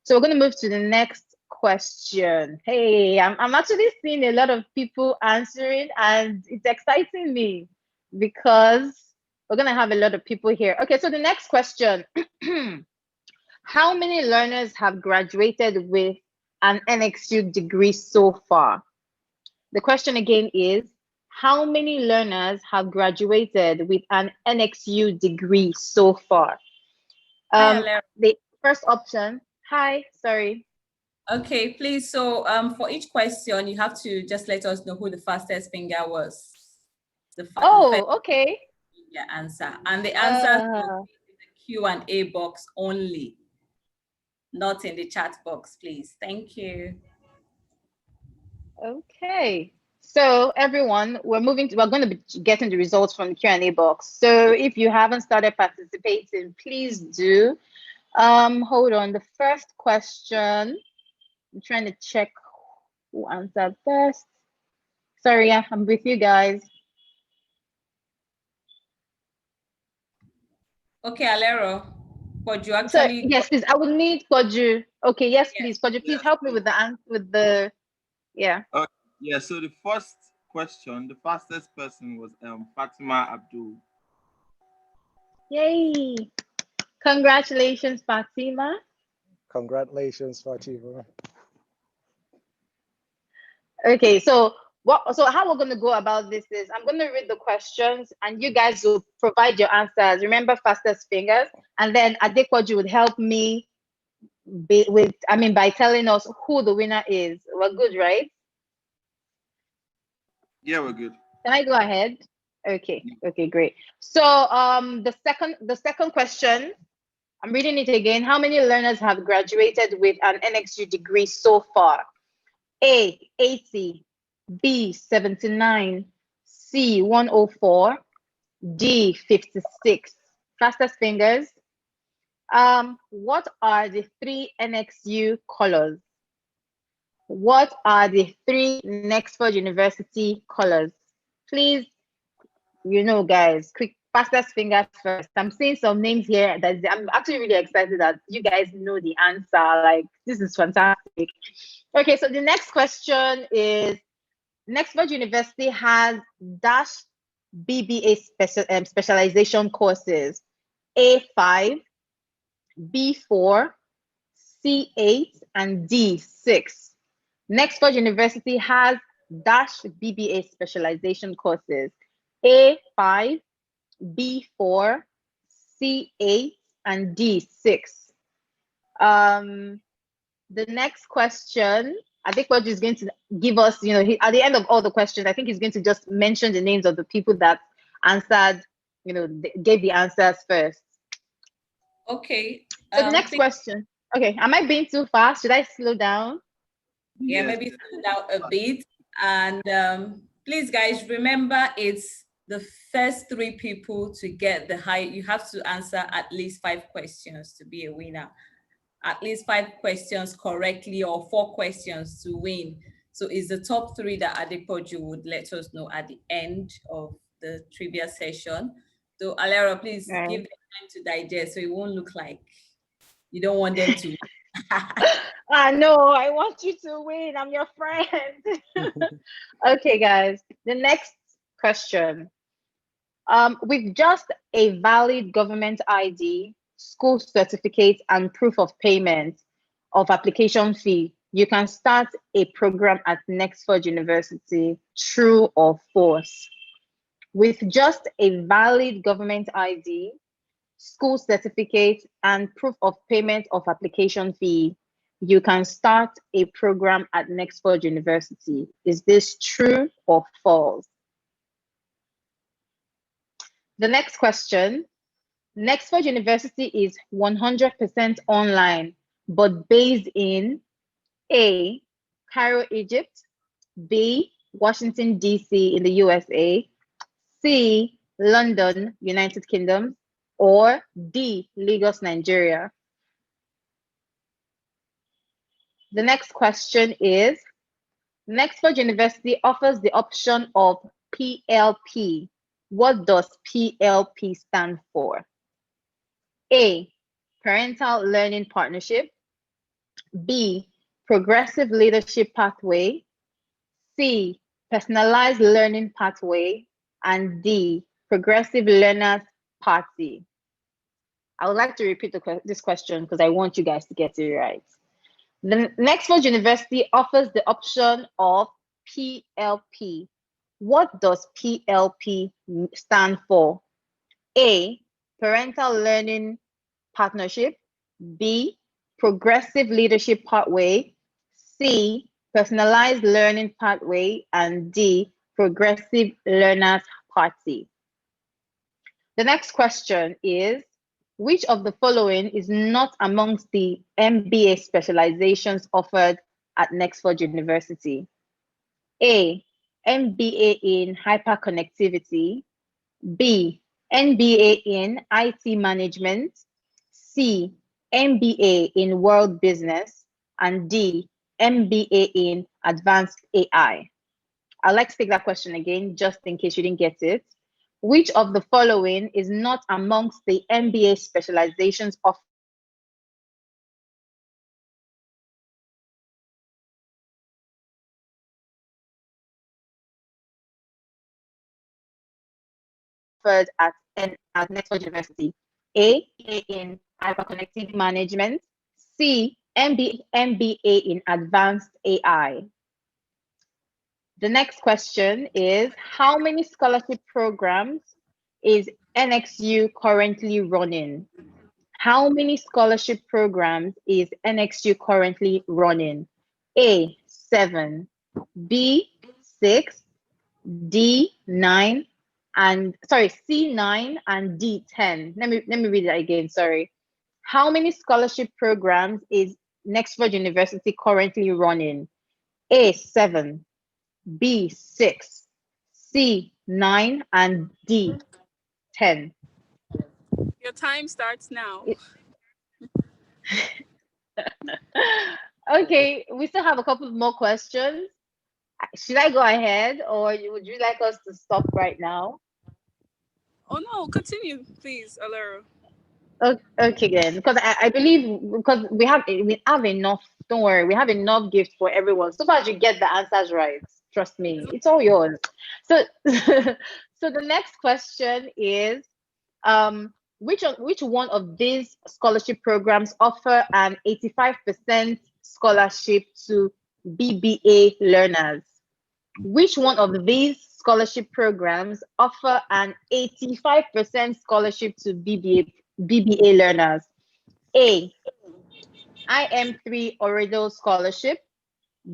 Speaker 3: So we're going to move to the next question. Hey, I'm actually seeing a lot of people answering, and it's exciting me because we're going to have a lot of people here. Okay, so the next question. How many learners have graduated with an NXU degree so far? The question again is, how many learners have graduated with an NXU degree so far? The first option, hi, sorry.
Speaker 1: Okay, please. So for each question, you have to just let us know who the fastest finger was.
Speaker 3: Okay.
Speaker 1: The answer. And the answer is in the Q&A box only, not in the chat box, please. Thank you.
Speaker 3: Okay. So everyone, we're going to be getting the results from the Q&A box. So if you haven't started participating, please do. Hold on. The first question, I'm trying to check who answered first. Sorry, I'm with you guys.
Speaker 1: Okay, Alero, could you actually?
Speaker 3: So, yes, please. I will need Koju. Okay, yes, please. Koju, please help me with the yeah.
Speaker 5: Yeah. So the first question, the fastest person was Fatima Abdul.
Speaker 3: Yay! Congratulations, Fatima.
Speaker 4: Congratulations, Fatima.
Speaker 3: Okay, so how we're going to go about this is I'm going to read the questions and you guys will provide your answers. Remember, fastest fingers, and then Adequoju would help me by telling us who the winner is. We're good, right?
Speaker 5: Yeah, we're good.
Speaker 3: Can I go ahead? Okay, great. So the second question, I'm reading it again. How many learners have graduated with an NXU degree so far? A, 80, B, 79, C, 104, D, 56. Fastest fingers. What are the 3 NXU colors? What are the 3 Nexford University colors? Please, guys, quick, fastest fingers first. I'm seeing some names here that I'm actually really excited that you guys know the answer. Like, this is fantastic. Okay, so the next question is, Nexford University has dash BBA specialization courses, A5, B4, C8, and D6. Nexford University has dash BBA specialization courses, A5, B4, C8, and D6. The next question, I think what he's going to give us, at the end of all the questions, I think he's going to just mention the names of the people that answered, gave the answers first.
Speaker 1: Okay.
Speaker 3: So the next question. Okay, am I being too fast? Should I slow down?
Speaker 1: Yeah, maybe slow down a bit. And please, guys, remember it's the first 3 people to get the high. You have to answer at least 5 questions to be a winner. At least 5 questions correctly or 4 questions to win. So it's the top 3 that Adepoju would let us know at the end of the trivia session. So Alera, please give them time to digest so it won't look like you don't want them to.
Speaker 3: No, I want you to win. I'm your friend. Okay, guys. The next question. With just a valid government ID, school certificate, and proof of payment of application fee, you can start a program at Nexford University. True or false? With just a valid government ID, school certificate, and proof of payment of application fee, you can start a program at Nexford University. Is this true or false? The next question. Nexford University is 100% online, but based in A, Cairo, Egypt, B, Washington, D.C. in the USA, C, London, United Kingdom, or D, Lagos, Nigeria. The next question is, Nexford University offers the option of PLP. What does PLP stand for? A, Parental Learning Partnership. B, Progressive Leadership Pathway. C, Personalized Learning Pathway. And D, Progressive Learners Party. I would like to repeat this question because I want you guys to get it right. The Nexford University offers the option of PLP. What does PLP stand for? A, Parental Learning Partnership. B, Progressive Leadership Pathway. C, Personalized Learning Pathway. And D, Progressive Learners Party. The next question is, which of the following is not amongst the MBA specializations offered at Nexford University? A, MBA in Hyperconnectivity. B, MBA in IT Management. C, MBA in World Business. And D, MBA in Advanced AI. I'd like to take that question again, just in case you didn't get it. Which of the following is not amongst the MBA specializations offered at Nexford University? A, in Hyperconnectivity Management. C, MBA in Advanced AI. The next question is, how many scholarship programs is NXU currently running? How many scholarship programs is NXU currently running? A, 7, B, 6, D, 9, and C, 9, and D, 10. Let me read that again, sorry. How many scholarship programs is Nexford University currently running? A, 7, B, 6, C, 9, and D, 10.
Speaker 2: Your time starts now.
Speaker 3: Okay, we still have a couple more questions. Should I go ahead, or would you like us to stop right now?
Speaker 2: Oh no, continue, please, Alero.
Speaker 3: Okay, then, because I believe because we have enough. Don't worry, we have enough gifts for everyone. So far as you get the answers right, trust me, it's all yours. So, so the next question is, which one of these scholarship programs offer an 85% scholarship to BBA learners? Which one of these scholarship programs offer an 85% scholarship to BBA learners? A, IM3 Orido Scholarship.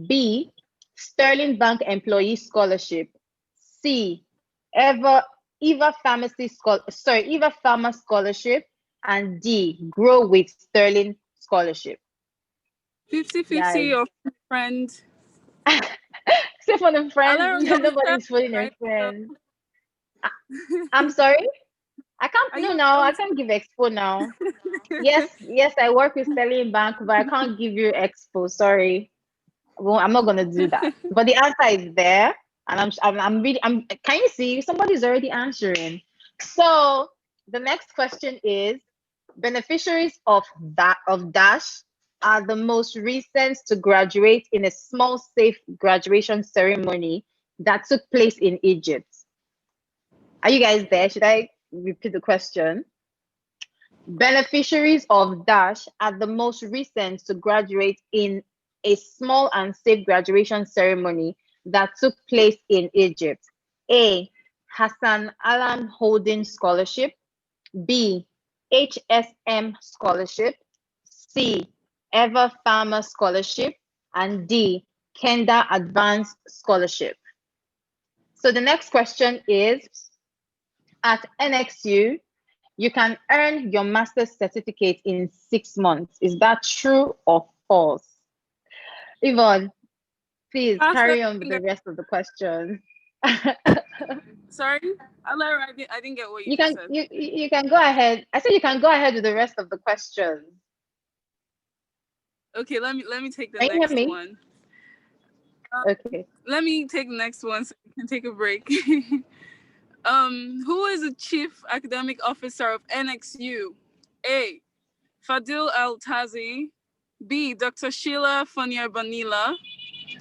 Speaker 3: B, Sterling Bank Employee Scholarship. C, Eva Pharma Scholarship. And D, Grow with Sterling Scholarship.
Speaker 2: 50-50 of friend.
Speaker 3: Except for the friend,
Speaker 2: Alero,
Speaker 3: nobody's putting a friend. I'm sorry? I can't give expo now. Yes, I work with Sterling Bank, but I can't give you expo. Sorry. Well, I'm not gonna do that. But the answer is there, and can you see somebody's already answering? So the next question is, beneficiaries of Dash are the most recent to graduate in a small safe graduation ceremony that took place in Egypt. Are you guys there? Should I repeat the question? Beneficiaries of Dash are the most recent to graduate in a small and safe graduation ceremony that took place in Egypt. A, Hassan Alam Holding Scholarship. B, HSM Scholarship. C, Ever Farmer Scholarship. And D, Kenda Advanced Scholarship. So the next question is, at NXU, you can earn your master's certificate in 6 months. Is that true or false? Yvonne, please carry on with the rest of the question.
Speaker 2: Sorry, Alero, I didn't get what you said.
Speaker 3: You can go ahead. I said you can go ahead with the rest of the question.
Speaker 2: Okay, let me take the next one.
Speaker 3: Okay.
Speaker 2: Let me take the next one so we can take a break. Who is the chief academic officer of NXU? A. Fadil Al-Tazi. B. Dr. Sheila Fonier-Banila.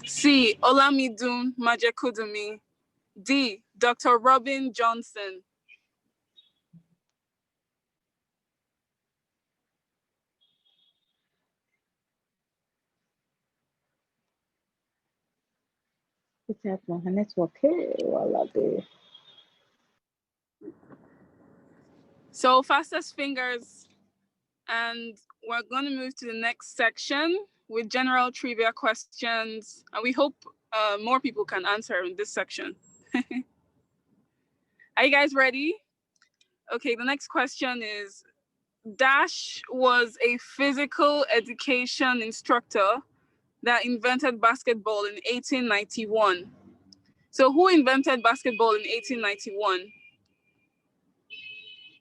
Speaker 2: C. Olamidun Majakudumi. D. Dr. Robin Johnson. So fastest fingers, and we're going to move to the next section with general trivia questions, and we hope more people can answer in this section. Are you guys ready? Okay, the next question is, Dash was a physical education instructor that invented basketball in 1891. So who invented basketball in 1891?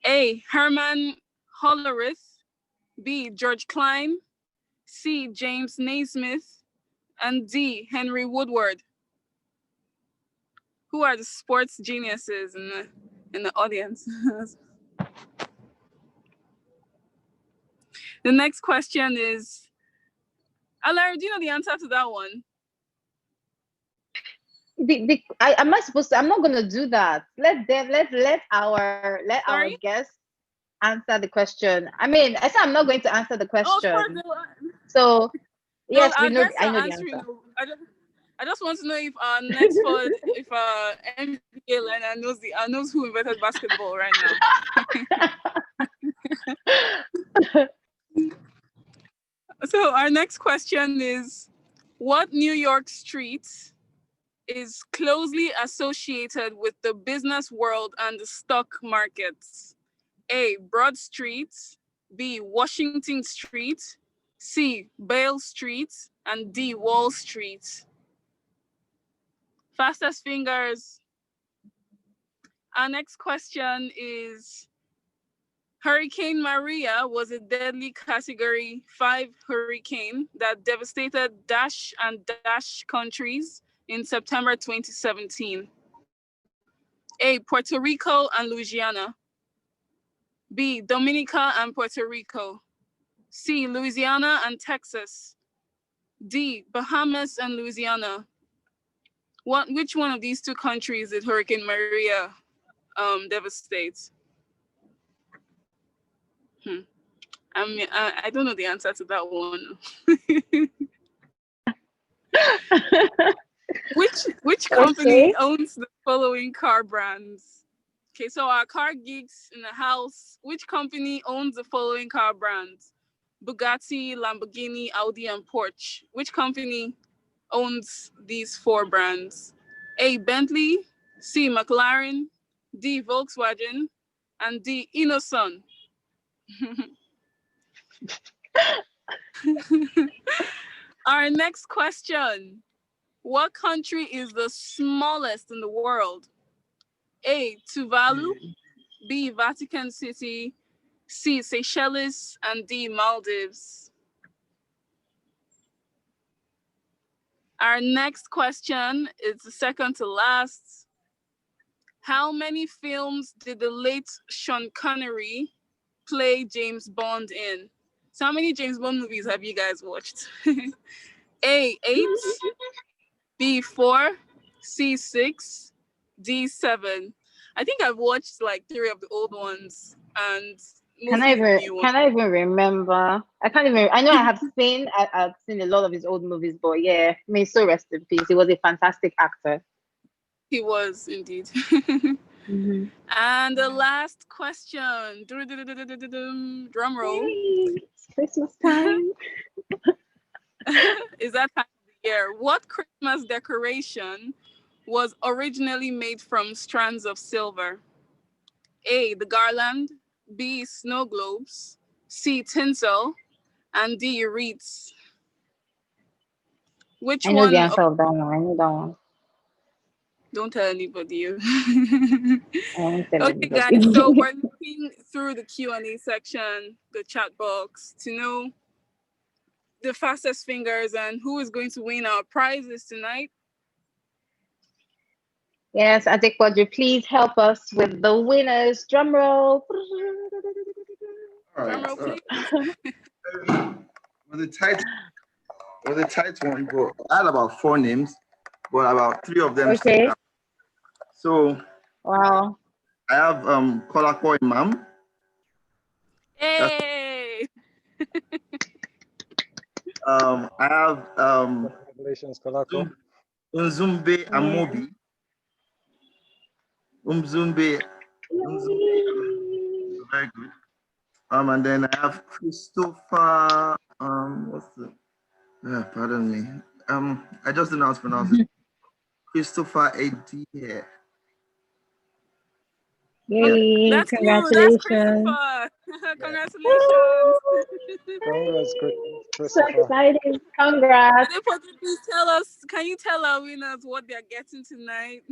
Speaker 2: A. Herman Hollerith. B. George Klein. C. James Naismith. And D. Henry Woodward. Who are the sports geniuses in the audience? The next question is, Alara, do you know the answer to that one?
Speaker 3: Am I supposed to? I'm not gonna do that. Let our guests answer the question. I mean, I said I'm not going to answer the question. So yes, we know. I know the answer.
Speaker 2: I just want to know if Nexford, if NBA learner knows who invented basketball right now. So our next question is, what New York street is closely associated with the business world and the stock markets? A. Broad Street. B. Washington Street. C. Bale Street. And D. Wall Street. Fastest fingers. Our next question is, Hurricane Maria was a deadly Category 5 hurricane that devastated Dash and Dash countries in September 2017. A. Puerto Rico and Louisiana. B. Dominica and Puerto Rico. C. Louisiana and Texas. D. Bahamas and Louisiana. Which one of these two countries did Hurricane Maria devastate? I don't know the answer to that one. Which company owns the following car brands? Okay, so our car geeks in the house, which company owns the following car brands? Bugatti, Lamborghini, Audi, and Porsche. Which company owns these four brands? A. Bentley. C. McLaren. D. Volkswagen. And D. Innoson. Our next question. What country is the smallest in the world? A. Tuvalu. B. Vatican City. C. Seychelles. And D. Maldives. Our next question is the second to last. How many films did the late Sean Connery play James Bond in? So how many James Bond movies have you guys watched? A. 8. B. 4. C. 6. D. 7. I think I've watched like 3 of the old ones and
Speaker 3: Can I even remember? I can't even. I know I've seen a lot of his old movies, but yeah, may so rest in peace. He was a fantastic actor.
Speaker 2: He was indeed. And the last question. Drum roll.
Speaker 3: It's Christmas time.
Speaker 2: Is that time of the year? What Christmas decoration was originally made from strands of silver? A. The garland. B. Snow globes. C. Tinsel. And D. Wreaths. Which one?
Speaker 3: I know the answer of that one. I know that one.
Speaker 2: Don't tell anybody.
Speaker 3: I won't tell
Speaker 2: Okay,
Speaker 3: anybody.
Speaker 2: guys. So we're looking through the Q&A section, the chat box, to know the fastest fingers and who is going to win our prizes tonight.
Speaker 3: Yes, Adequadri, please help us with the winners. Drum roll.
Speaker 5: All
Speaker 2: Drum
Speaker 5: right.
Speaker 2: roll, please.
Speaker 5: Was a tight one, but I had about 4 names, but about 3 of them stood
Speaker 3: Okay.
Speaker 5: out. So
Speaker 3: Wow.
Speaker 5: I have Kolako Imam. That's,
Speaker 2: Hey.
Speaker 5: I have
Speaker 4: Congratulations, Kolako.
Speaker 5: Unzumbe Amobi. Umzumbe Amobi, very good. And then I have Christopher. What's the? Pardon me. I just didn't know how to pronounce it. Christopher Adi. Yeah.
Speaker 3: Yay,
Speaker 2: That's you. That's
Speaker 3: congratulations.
Speaker 2: Christopher. Congratulations.
Speaker 4: Congrats,
Speaker 3: So
Speaker 4: Christopher.
Speaker 3: excited. Congrats.
Speaker 2: Please tell us, can you tell our winners what they're getting tonight?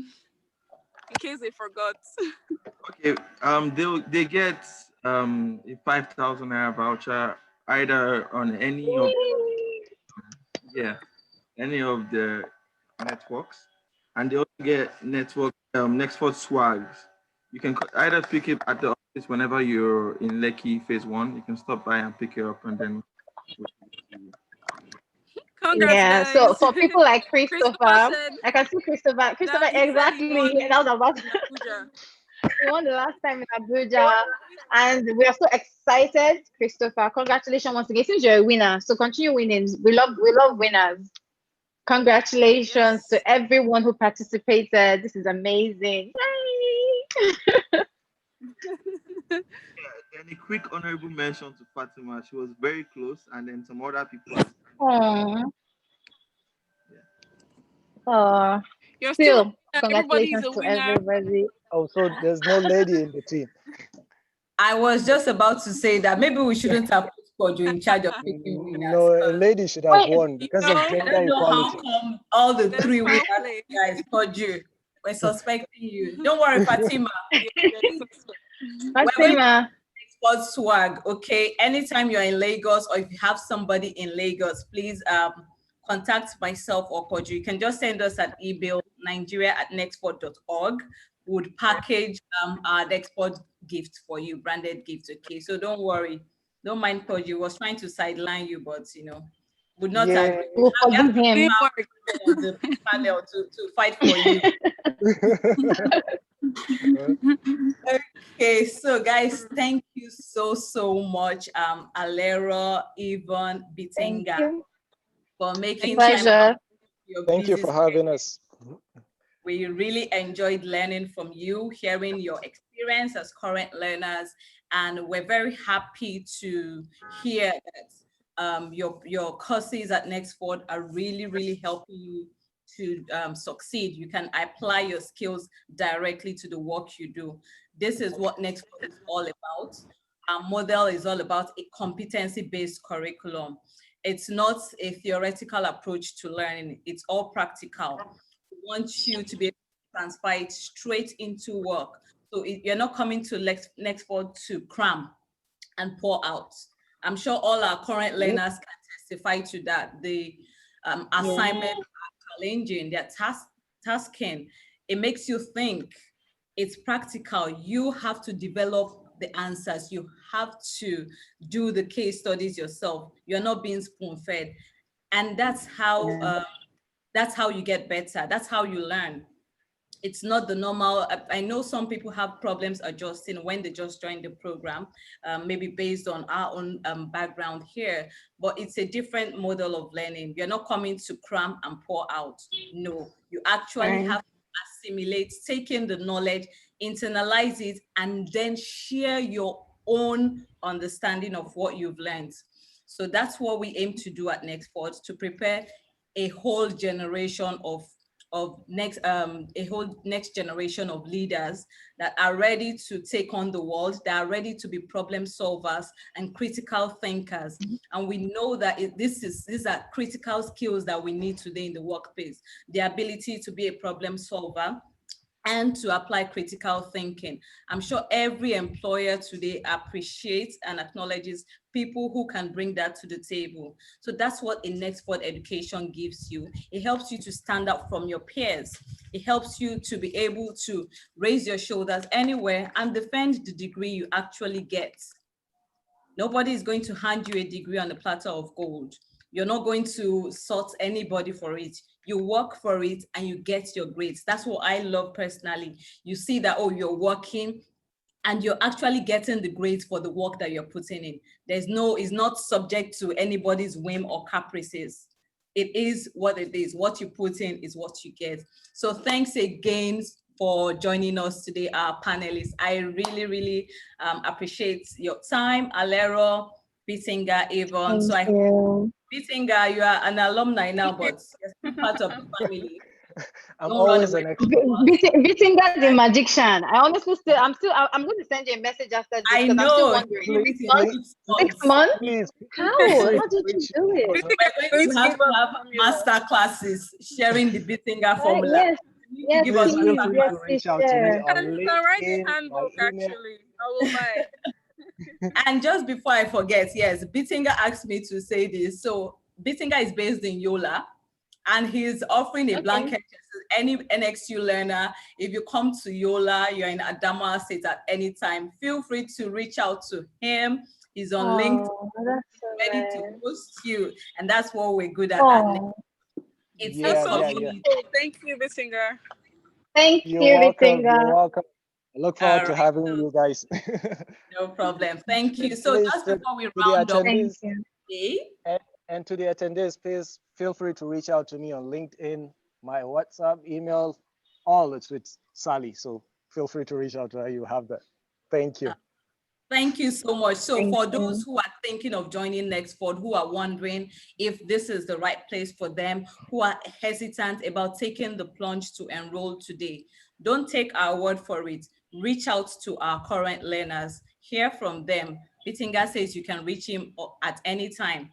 Speaker 2: In case they forgot.
Speaker 5: Okay. They get a 5,000 naira voucher either on any of the networks, and they also get Nexford swags. You can either pick it at the office whenever you're in Lekki Phase 1. You can stop by and pick it up, and then we'll give it to you.
Speaker 2: Congrats,
Speaker 3: Yeah,
Speaker 2: guys.
Speaker 3: so for people like
Speaker 2: Christopher
Speaker 3: Christopher,
Speaker 2: said
Speaker 3: I can see Christopher. Christopher,
Speaker 2: that he said he
Speaker 3: exactly.
Speaker 2: won
Speaker 3: That was about
Speaker 2: in Abuja.
Speaker 3: we won the last time in Abuja, and we are so excited. Christopher, congratulations once again. Since you're a winner, so continue winning. We love winners. Congratulations
Speaker 2: Yes.
Speaker 3: to everyone who participated. This is amazing. Yay!
Speaker 5: Then a quick honorable mention to Fatima. She was very close, and then some other people.
Speaker 3: Aw,
Speaker 5: Yeah.
Speaker 3: aw.
Speaker 2: You're still a
Speaker 3: Still,
Speaker 2: winner. Everybody is
Speaker 3: congratulations
Speaker 2: a
Speaker 3: to
Speaker 2: winner.
Speaker 3: everybody.
Speaker 4: Also, there's no lady in the team.
Speaker 1: I was just about to say that maybe we shouldn't have put Kojo in charge of picking winners.
Speaker 4: No, a lady should have
Speaker 3: Wait,
Speaker 4: won because of
Speaker 2: No,
Speaker 1: I
Speaker 4: gender
Speaker 1: don't know how
Speaker 4: equality.
Speaker 1: come all the
Speaker 2: there's
Speaker 1: 3 winners
Speaker 2: foul play.
Speaker 1: guys Kojo. We're suspecting you. Don't worry, Fatima.
Speaker 2: You're suspect.
Speaker 1: We're going to
Speaker 3: Fatima.
Speaker 1: export swag. Okay. Anytime you're in Lagos or if you have somebody in Lagos, please contact myself or Kojo. You can just send us an email, nigeria@nexford.org. Would package our export gift for you, branded gift. Okay. So don't worry. Don't mind Kojo. Was trying to sideline you, but would not
Speaker 4: Yeah.
Speaker 1: agree.
Speaker 3: We'll
Speaker 1: We have
Speaker 3: forgive him.
Speaker 2: Didn't work.
Speaker 1: on the panel to fight for you. Okay, so guys, thank you so much, Alero, Yvonne,
Speaker 3: Thank
Speaker 1: Bittinger,
Speaker 3: you.
Speaker 1: for
Speaker 3: A
Speaker 1: making time out
Speaker 3: pleasure.
Speaker 1: of your
Speaker 4: Thank you
Speaker 1: busy
Speaker 4: for
Speaker 1: schedule.
Speaker 4: having us.
Speaker 1: We really enjoyed learning from you, hearing your experience as current learners, and we're very happy to hear that your courses at Nexford are really helping you to succeed. You can apply your skills directly to the work you do. This is what Nexford is all about. Our model is all about a competency-based curriculum. It's not a theoretical approach to learning. It's all practical. We want you to be able to transfer it straight into work. So you're not coming to Nexford to cram and pour out. I'm sure all our current learners can testify to that. The assignment are challenging, they're tasking. It makes you think. It's practical. You have to develop the answers. You have to do the case studies yourself. You're not being spoon-fed. And that's how you get better. That's how you learn. It's not the normal. I know some people have problems adjusting when they just join the program, maybe based on our own background here, but it's a different model of learning. You're not coming to cram and pour out. No, you actually have to assimilate, take in the knowledge, internalize it, and then share your own understanding of what you've learned. So that's what we aim to do at Nexford, to prepare a whole generation of a whole next generation of leaders that are ready to take on the world, that are ready to be problem solvers and critical thinkers. And we know that these are critical skills that we need today in the workplace: the ability to be a problem solver, and to apply critical thinking. I'm sure every employer today appreciates and acknowledges people who can bring that to the table. So that's what a Nexford education gives you. It helps you to stand out from your peers. It helps you to be able to raise your shoulders anywhere and defend the degree you actually get. Nobody is going to hand you a degree on a platter of gold. You're not going to sort anybody for it. You work for it and you get your grades. That's what I love personally. You see that, oh, you're working and you're actually getting the grades for the work that you're putting in. It's not subject to anybody's whim or caprices. It is what it is. What you put in is what you get. So thanks again for joining us today, our panelists. I really, really appreciate your time, Alero, Bittinger, Avon.
Speaker 3: Thank
Speaker 1: So
Speaker 3: you.
Speaker 1: Bittinger, you are an alumni now, but you're still part of the family.
Speaker 4: I'm
Speaker 1: Don't run
Speaker 4: always
Speaker 1: away
Speaker 4: an
Speaker 1: from
Speaker 4: expert.
Speaker 1: us.
Speaker 3: Bittinger the magician. I honestly I'm going to send you a message after this
Speaker 1: I
Speaker 3: because I'm still
Speaker 1: know.
Speaker 3: wondering.
Speaker 1: Give it in
Speaker 4: Please,
Speaker 1: 6
Speaker 3: 6
Speaker 1: months.
Speaker 3: months?
Speaker 4: please,
Speaker 3: How?
Speaker 4: please
Speaker 3: How did you
Speaker 4: reach
Speaker 3: do it?
Speaker 4: out.
Speaker 1: We're going to have master classes sharing the Bittinger formula.
Speaker 3: Yes,
Speaker 1: You need to
Speaker 3: yes,
Speaker 1: give us
Speaker 4: Please feel
Speaker 3: please,
Speaker 1: master
Speaker 4: free
Speaker 3: yes,
Speaker 4: to
Speaker 1: classes.
Speaker 3: please
Speaker 4: reach out to me
Speaker 3: share.
Speaker 4: on
Speaker 2: And write the
Speaker 4: LinkedIn, my
Speaker 2: handbook,
Speaker 4: email.
Speaker 2: actually. I will buy.
Speaker 1: And just before I forget, yes, Bittinger asked me to say this. So Bittinger is based in Yola, and he's offering a
Speaker 3: Okay.
Speaker 1: blanket to any NXU learner. If you come to Yola, you're in Adamawa State at any time, feel free to reach out to him. He's on LinkedIn,
Speaker 3: Oh, that's so
Speaker 1: ready to
Speaker 3: nice.
Speaker 1: host you. And that's what we're good at.
Speaker 3: Oh,
Speaker 1: It's
Speaker 4: Yeah,
Speaker 1: a
Speaker 4: yeah, yeah.
Speaker 1: community.
Speaker 2: Oh, thank you, Bittinger.
Speaker 3: thank
Speaker 4: You're
Speaker 3: you,
Speaker 4: welcome. You're
Speaker 3: Bittinger.
Speaker 4: welcome. I look forward
Speaker 1: All
Speaker 4: to
Speaker 1: right,
Speaker 4: having
Speaker 1: so
Speaker 4: you guys.
Speaker 1: no problem. Thank you.
Speaker 4: And
Speaker 1: So
Speaker 4: please,
Speaker 1: just before we
Speaker 4: to the
Speaker 1: round up
Speaker 3: Thank
Speaker 4: attendees
Speaker 3: you.
Speaker 1: today,
Speaker 4: and to the attendees, please feel free to reach out to me on LinkedIn, my WhatsApp, email, all it's with Sally. So feel free to reach out to her. You have that. Thank you.
Speaker 1: thank you so much. So
Speaker 3: Thank
Speaker 1: for
Speaker 3: you.
Speaker 1: those who are thinking of joining Nexford, who are wondering if this is the right place for them, who are hesitant about taking the plunge to enroll today, don't take our word for it. Reach out to our current learners, hear from them. Bittinger says you can reach him at any time.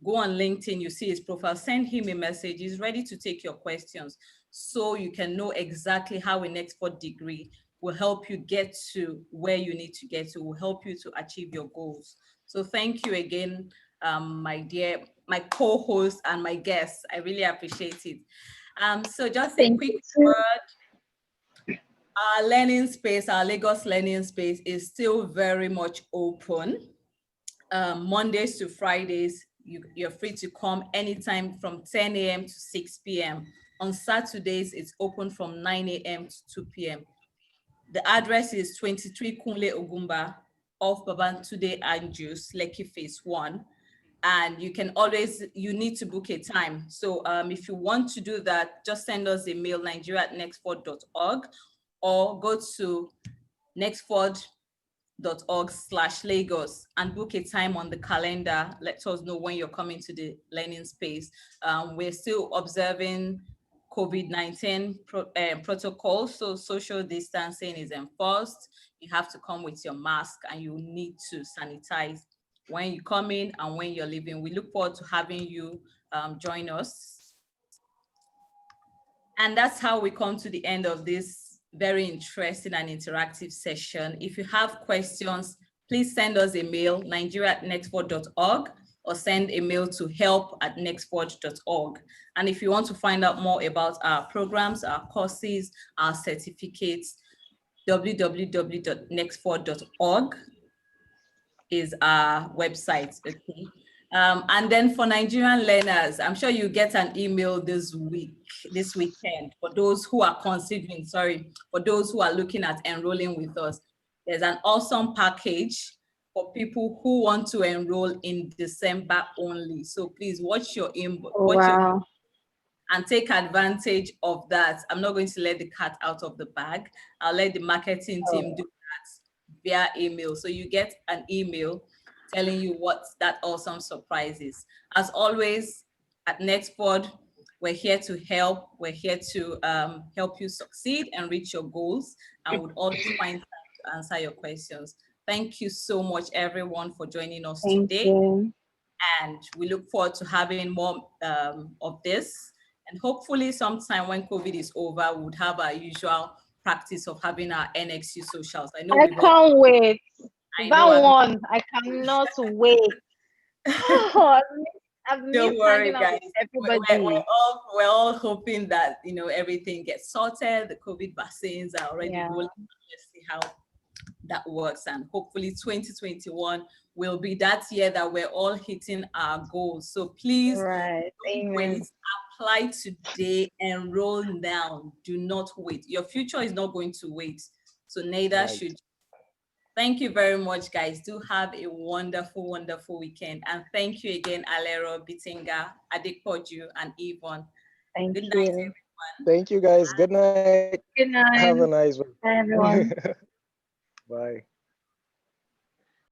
Speaker 1: Go on LinkedIn, you see his profile, send him a message. He's ready to take your questions so you can know exactly how a Nexford degree will help you get to where you need to get to, will help you to achieve your goals. So thank you again, my co-host and my guests. I really appreciate it. So just a
Speaker 3: Thank
Speaker 1: quick
Speaker 3: you too.
Speaker 1: word. Our learning space, our Lagos learning space is still very much open. Mondays to Fridays, you're free to come anytime from 10 a.m. to 6 p.m. On Saturdays, it's open from 9 a.m. to 2 p.m. The address is 23 Kunle Ogumba off Babantude Anjus, Lekki Phase 1. And you need to book a time. So if you want to do that, just send us a mail, nigeria@nexford.org, or go to nexford.org/Lagos and book a time on the calendar. Let us know when you're coming to the learning space. We're still observing COVID-19 protocols, so social distancing is enforced. You have to come with your mask and you need to sanitize when you come in and when you're leaving. We look forward to having you join us. And that's how we come to the end of this very interesting and interactive session. If you have questions, please send us a mail, nigeria@nexford.org, or send a mail to help@nexford.org. And if you want to find out more about our programs, our courses, our certificates, www.nexford.org is our website, okay? And then for Nigerian learners, I'm sure you get an email this weekend, for those who are considering, for those who are looking at enrolling with us. There's an awesome package for people who want to enroll in December only. So please watch your inbox,
Speaker 3: Oh, wow.
Speaker 1: and take advantage of that. I'm not going to let the cat out of the bag. I'll let the marketing team do that via email. So you get an email telling you what that awesome surprise is. As always, at Nexford, we're here to help. We're here to help you succeed and reach your goals, and would always find time to answer your questions. Thank you so much, everyone, for joining us
Speaker 3: Thank
Speaker 1: today.
Speaker 3: you.
Speaker 1: And we look forward to having more of this. And hopefully sometime when COVID is over, we would have our usual practice of having our NXU socials. I know
Speaker 3: I
Speaker 1: we've all,
Speaker 3: can't wait.
Speaker 1: I know
Speaker 3: That one, I cannot wait. Oh, I've
Speaker 1: don't
Speaker 3: missed hanging
Speaker 1: worry,
Speaker 3: out
Speaker 1: guys.
Speaker 3: with everybody.
Speaker 1: We're all hoping that everything gets sorted. The COVID vaccines are already
Speaker 3: Yeah.
Speaker 1: rolling. Let's see how that works, and hopefully 2021 will be that year that we're all hitting our goals. So please
Speaker 3: Right.
Speaker 1: don't
Speaker 3: Amen.
Speaker 1: wait. Apply today, enroll now. Do not wait. Your future is not going to wait. So neither
Speaker 4: Right.
Speaker 1: should. Thank you very much, guys. Do have a wonderful, wonderful weekend. And thank you again, Alero, Bittinger, Adepoju, and Yvonne.
Speaker 3: Thank
Speaker 1: Good night,
Speaker 3: you.
Speaker 1: everyone.
Speaker 4: Thank you, guys. Good night.
Speaker 3: Good
Speaker 4: Have a
Speaker 3: night.
Speaker 4: nice one.
Speaker 3: Bye, everyone.
Speaker 4: Bye.